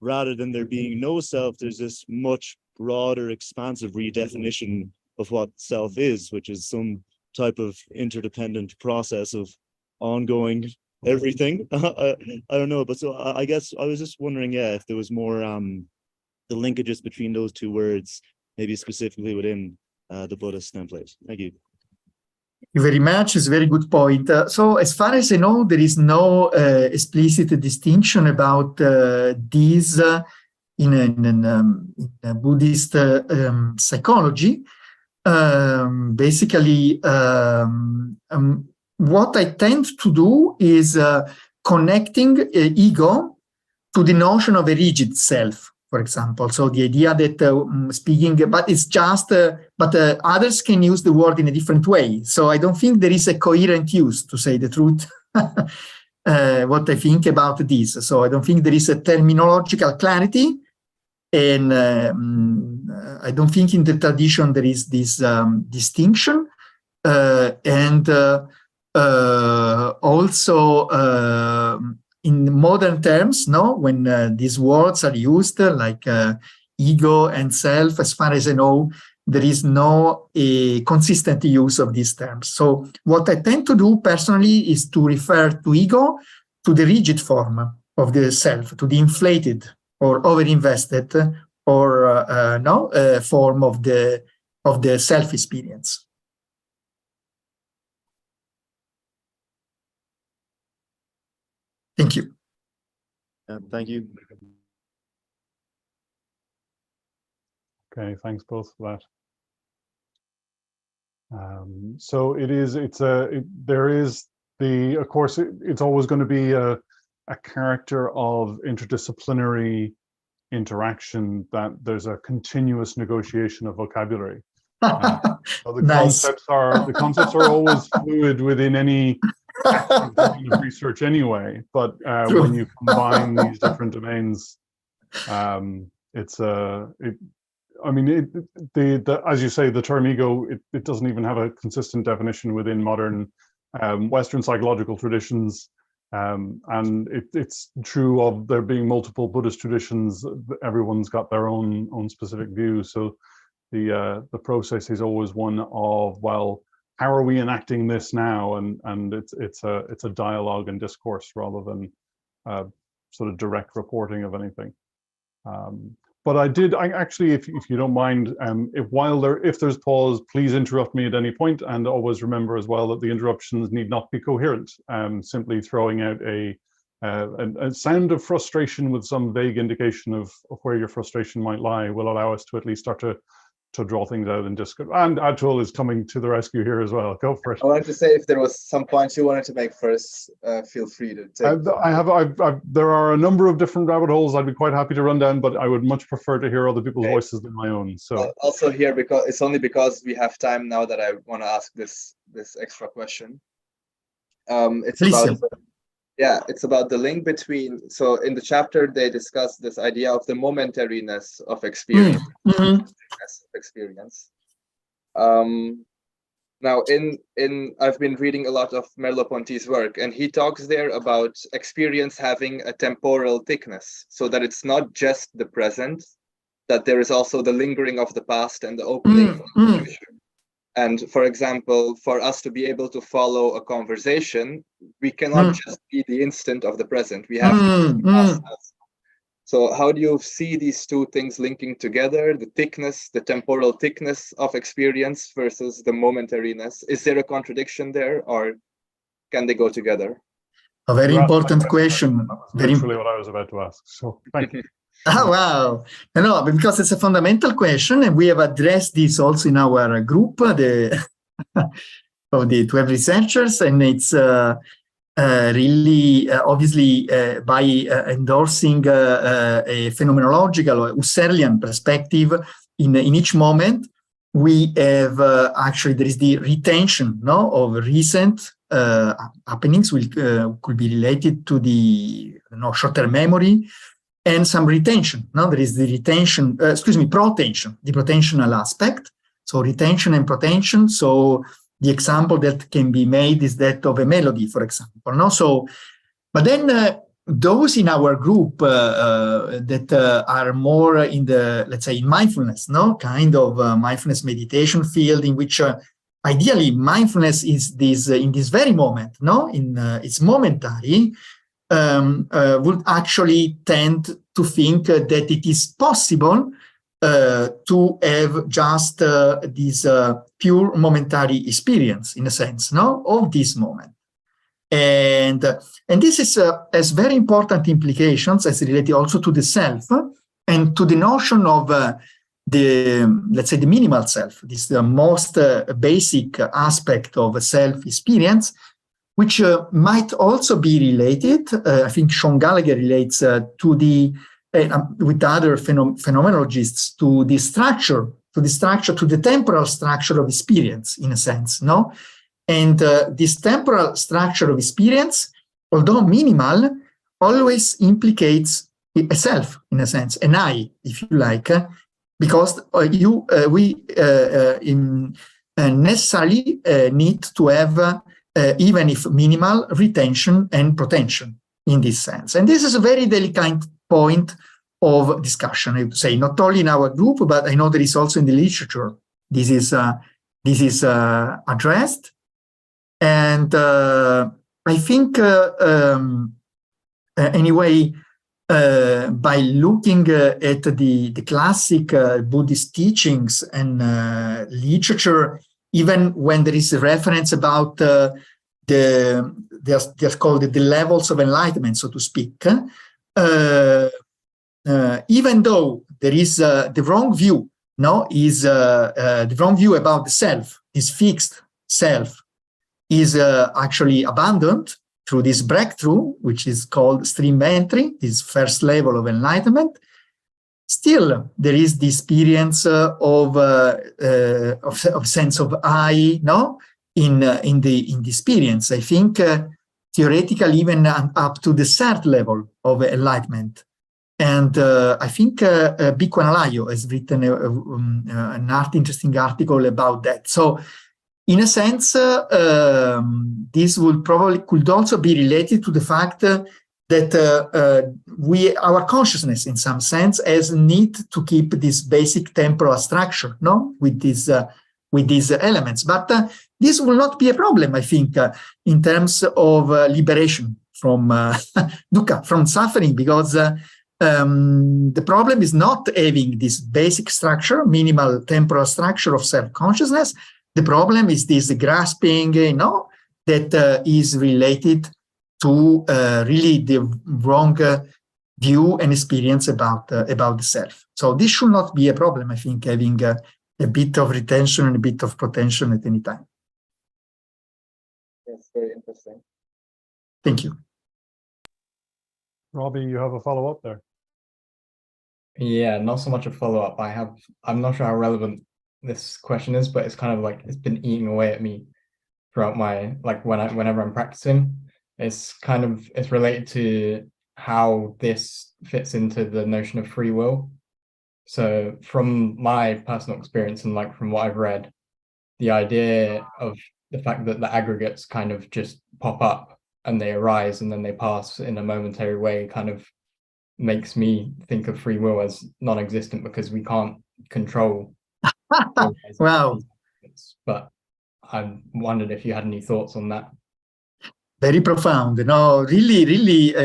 rather than there being no self, there's this much broader, expansive redefinition of what self is, which is some type of interdependent process of ongoing everything. I don't know, but so I guess I was just wondering, yeah, if there was more the linkages between those two words, maybe specifically within the Buddhist template. Thank you. Thank you very much. It's a very good point. So as far as I know, there is no explicit distinction about these in Buddhist psychology. Basically, what I tend to do is connecting ego to the notion of a rigid self, for example. So the idea that speaking, but it's just, but others can use the word in a different way. So I don't think there is a coherent use, to say the truth, what I think about this. So I don't think there is a terminological clarity. And I don't think in the tradition there is this distinction. Also in modern terms, no, when these words are used like ego and self, as far as I know, there is no consistent use of these terms. So what I tend to do personally is to refer to ego to the rigid form of the self, to the inflated or over-invested or form of the self-experience. Thank you. Thank you. Okay, thanks both for that. So there is of course, it's always going to be a character of interdisciplinary interaction, that there's a continuous negotiation of vocabulary. So the Nice. concepts are always fluid within any active domain of research anyway, but when you combine these different domains, as you say, the term ego, it doesn't even have a consistent definition within modern Western psychological traditions. And it's true of there being multiple Buddhist traditions. Everyone's got their own specific view. So the process is always one of, well, how are we enacting this now? And it's a dialogue and discourse rather than sort of direct reporting of anything. But I actually, if you don't mind, if there's pause, please interrupt me at any point, and always remember as well that the interruptions need not be coherent. Simply throwing out a sound of frustration with some vague indication of where your frustration might lie will allow us to at least start to draw things out and discuss. And Atul is coming to the rescue here as well. Go for it. I wanted to say, if there was some points you wanted to make first, feel free to take. There are a number of different rabbit holes I'd be quite happy to run down, but I would much prefer to hear other people's voices than my own. So also here, because it's only because we have time now that I want to ask this extra question. It's about the link between, so in the chapter they discuss this idea of the momentariness of experience. Now I've been reading a lot of Merleau-Ponty's work, and he talks there about experience having a temporal thickness, so that it's not just the present, that there is also the lingering of the past and the opening of the future. And for example, for us to be able to follow a conversation, we cannot just be the instant of the present. We have to be past that. So how do you see these two things linking together, the thickness, the temporal thickness of experience versus the momentariness? Is there a contradiction there, or can they go together? A very important question. That's literally what I was about to ask. So thank you. Oh, wow. No, because it's a fundamental question, and we have addressed this also in our group, of the 12 researchers, and it's really, obviously, by endorsing a phenomenological or Husserlian perspective in each moment, we have actually, there is the retention of recent happenings, could be related to the short-term memory, and some retention. Now there is the retention, protension, the protensional aspect. So retention and protension. So the example that can be made is that of a melody, for example. No? So, but then those in our group that are more in the, let's say, mindfulness, no, kind of mindfulness meditation field, in which ideally mindfulness is this in this very moment, no, in it's momentary, would actually tend to think that it is possible to have just this pure momentary experience, in a sense, no, of this moment. And this is has very important implications as related also to the self and to the notion of the, let's say, the minimal self. This is the most basic aspect of self-experience, which might also be related, I think Shaun Gallagher relates to the, with other phenomenologists, to the structure, to the temporal structure of experience, in a sense, no? And this temporal structure of experience, although minimal, always implicates a self, in a sense, an I, if you like, because we necessarily need to have, even if minimal, retention and protension in this sense. And this is a very delicate point of discussion, I would say, not only in our group, but I know there is also in the literature. This is addressed. And I think, anyway, by looking at the classic Buddhist teachings and literature, even when there is a reference about they're called the levels of enlightenment, so to speak, even though there is the wrong view, no, is the wrong view about the self, this fixed self, is actually abandoned through this breakthrough, which is called stream entry, this first level of enlightenment. Still, there is the experience of sense of I, no, in the experience. I think theoretically even up to the third level of enlightenment. And I think Bhikkhu Analayo has written an interesting article about that. So, in a sense, this could also be related to the fact that our consciousness, in some sense, has need to keep this basic temporal structure, no, with these elements. But this will not be a problem, I think, in terms of liberation from dukkha, from suffering, because the problem is not having this basic structure, minimal temporal structure of self-consciousness. The problem is this grasping, that is related to really the wrong view and experience about the self. So this should not be a problem, I think, having a bit of retention and a bit of protension at any time. Yes, very interesting. Thank you. Robbie, you have a follow-up there? Yeah, not so much a follow-up. I'm not sure how relevant this question is, but it's kind of like it's been eating away at me throughout my, like, whenever I'm practicing. It's related to how this fits into the notion of free will. So from my personal experience and like from what I've read, the idea of the fact that the aggregates kind of just pop up and they arise and then they pass in a momentary way kind of makes me think of free will as non-existent, because we can't control. Wow. But I wondered if you had any thoughts on that. Very profound. No, really,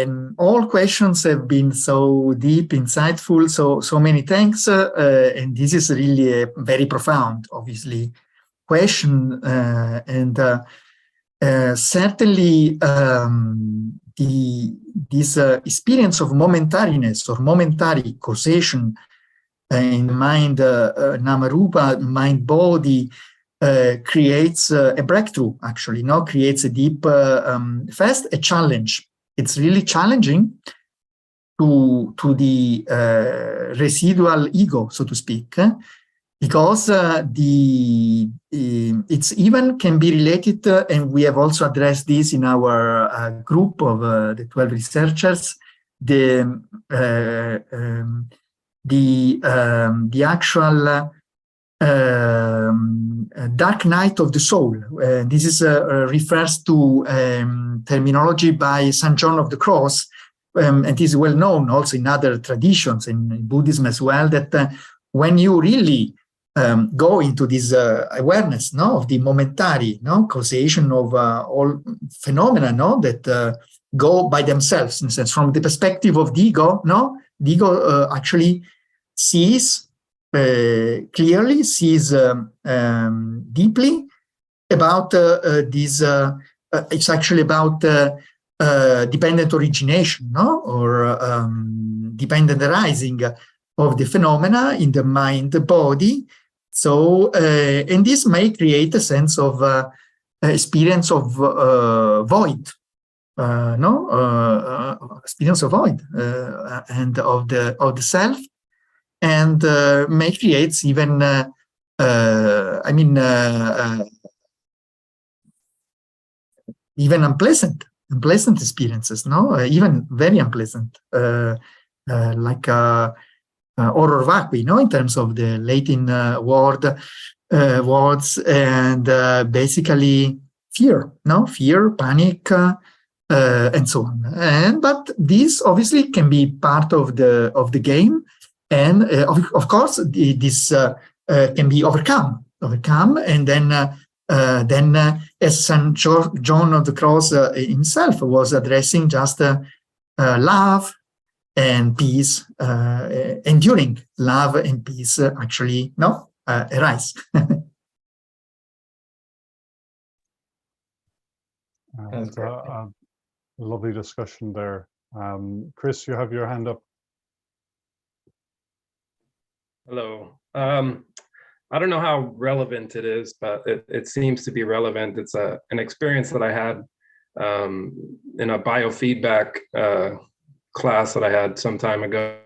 and all questions have been so deep, insightful. So many thanks. And this is really a very profound, obviously, question. And certainly, this experience of momentariness or momentary causation in mind, Namarupa, mind body, creates a breakthrough, actually, creates a deep, first, a challenge. It's really challenging to the residual ego, so to speak, because it's even can be related, and we have also addressed this in our group of the 12 researchers, the actual dark night of the soul. This is refers to terminology by St. John of the Cross, and it is well known also in other traditions, in Buddhism as well, that when you really go into this awareness, no, of the momentary, no, causation of all phenomena, no, that go by themselves, in a sense, from the perspective of the ego, no, the ego actually sees clearly, sees deeply about this. It's actually about dependent origination, no, or dependent arising of the phenomena in the mind body. So, and this may create a sense of experience of void, experience of void and of the self, and may create even, even unpleasant experiences, no, even very unpleasant, like horror vacui, no, in terms of the Latin words, and basically fear, no, fear, panic, and so on. But this obviously can be part of the game, and of course this can be overcome, and then as St. John of the Cross himself was addressing, just love and peace, enduring love and peace actually arise. That's a lovely discussion there. Chris, you have your hand up. Hello. I don't know how relevant it is, but it seems to be relevant. It's an experience that I had in a biofeedback class that I had some time ago.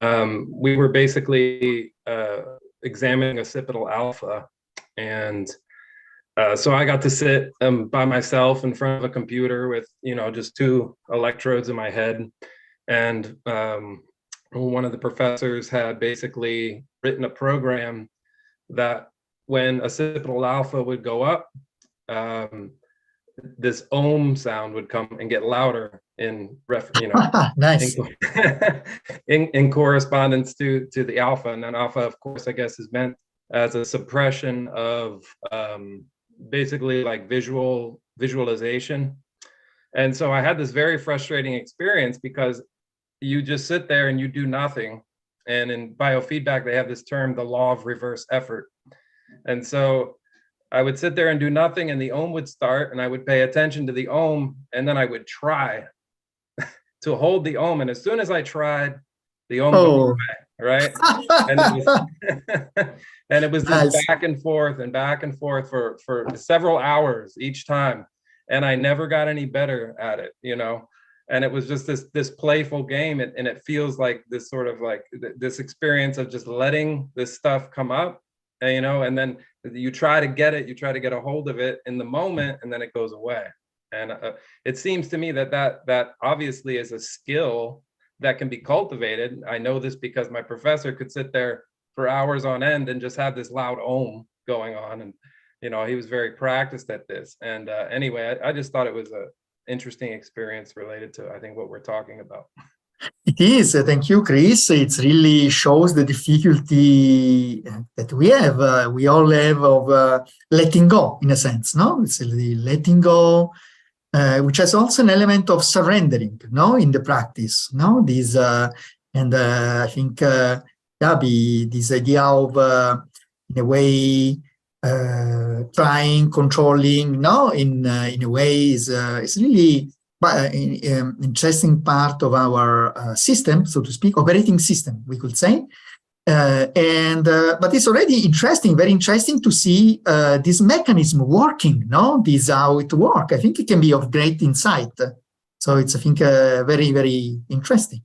We were basically examining occipital alpha, and so I got to sit by myself in front of a computer with, just two electrodes in my head, and one of the professors had basically written a program that when occipital alpha would go up, this ohm sound would come and get louder in nice. in correspondence to the alpha. And then alpha, of course, I guess is meant as a suppression of basically like visualization. And so I had this very frustrating experience because you just sit there and you do nothing. And in biofeedback, they have this term, the law of reverse effort. And so I would sit there and do nothing, and the ohm would start, and I would pay attention to the ohm, and then I would try to hold the ohm. And as soon as I tried, the ohm goes away, right? And it was just nice. back and forth for several hours each time. And I never got any better at it, And it was just this playful game, and it feels like this sort of like this experience of just letting this stuff come up, and then you try to get a hold of it in the moment, and then it goes away. And it seems to me that obviously is a skill that can be cultivated. I know this because my professor could sit there for hours on end and just have this loud ohm going on, and he was very practiced at this. And anyway, I just thought it was a interesting experience related to, I think, what we're talking about. It is. Thank you, Chris. It really shows the difficulty that we have. We all have of letting go, in a sense. No, it's the letting go, which has also an element of surrendering. No, in the practice. No, this and I think this idea of in a way. Trying, controlling, in a way is really interesting part of our system, so to speak, operating system, we could say. But it's already interesting, very interesting to see this mechanism working. This is how it works. I think it can be of great insight. So it's, I think, very, very interesting.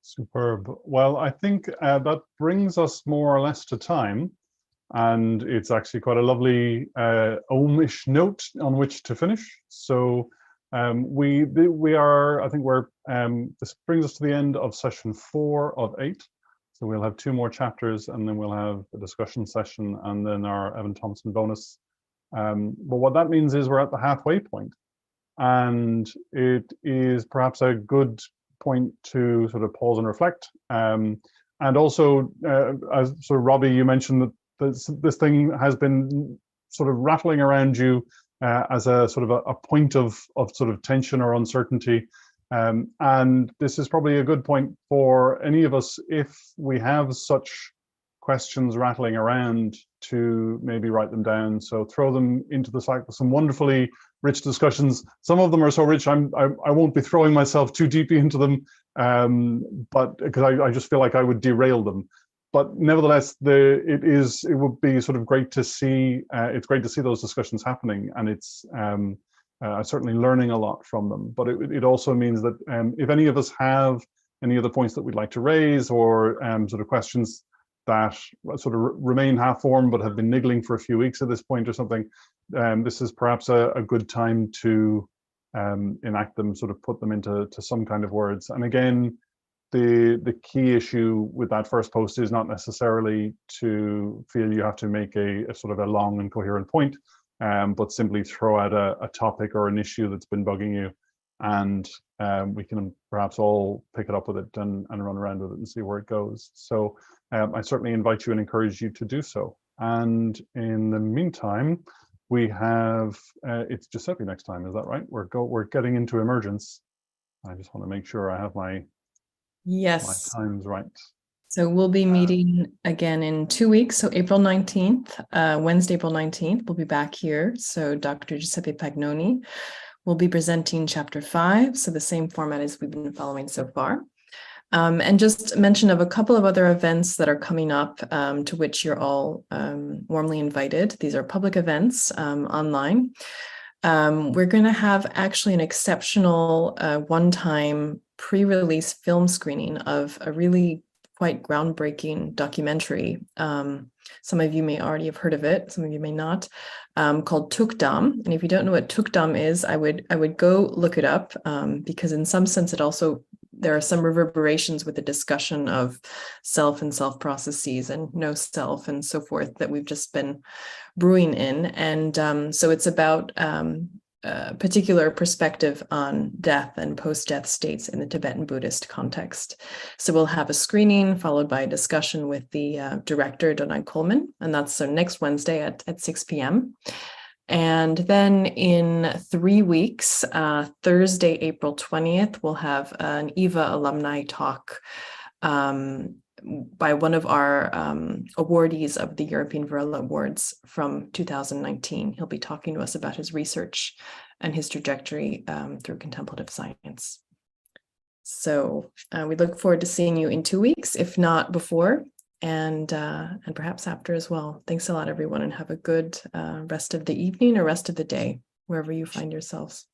Superb. Well, I think that brings us more or less to time, and it's actually quite a lovely ohm-ish note on which to finish. So We are, I think we're, this brings us to the end of session 4 of 8. So we'll have 2 more chapters, and then we'll have a discussion session, and then our Evan Thompson bonus. But what that means is we're at the halfway point, and it is perhaps a good point to sort of pause and reflect. And also, as sort of Robbie, you mentioned that this thing has been sort of rattling around you as a sort of a point of sort of tension or uncertainty. And this is probably a good point for any of us, if we have such questions rattling around, to maybe write them down. So throw them into the cycle. Some wonderfully rich discussions. Some of them are so rich, I won't be throwing myself too deeply into them, but because I just feel like I would derail them. But nevertheless, it would be sort of great to see. It's great to see those discussions happening, and it's certainly learning a lot from them. But it also means that if any of us have any other points that we'd like to raise, or sort of questions that sort of remain half-formed but have been niggling for a few weeks at this point or something, this is perhaps a good time to enact them, sort of put them into some kind of words. And again, the key issue with that first post is not necessarily to feel you have to make a sort of a long and coherent point, but simply throw out a topic or an issue that's been bugging you, and we can perhaps all pick it up with it and run around with it and see where it goes. So I certainly invite you and encourage you to do so. And in the meantime, we have, it's Giuseppe next time, is that right? We're getting into emergence. I just want to make sure I have my times right. So we'll be meeting again in 2 weeks. So April 19th, Wednesday, April 19th, we'll be back here. So Dr. Giuseppe Pagnoni will be presenting chapter 5. So the same format as we've been following so far. And just mention of a couple of other events that are coming up, to which you're all warmly invited. These are public events online. We're going to have actually an exceptional one-time pre-release film screening of a really quite groundbreaking documentary. Some of you may already have heard of it, some of you may not, called Tukdam. And if you don't know what Tukdam is, I would go look it up, because in some sense there are some reverberations with the discussion of self and self processes and no self and so forth that we've just been brewing in. And so it's about a particular perspective on death and post-death states in the Tibetan Buddhist context. So we'll have a screening followed by a discussion with the director, Donai Coleman, and that's so next Wednesday at 6 p.m. And then in 3 weeks, Thursday, April 20th, we'll have an EVA alumni talk by one of our awardees of the European Varela Awards from 2019. He'll be talking to us about his research and his trajectory through contemplative science. So we look forward to seeing you in 2 weeks, if not before, and perhaps after as well. Thanks a lot, everyone, and have a good rest of the evening or rest of the day, wherever you find yourselves.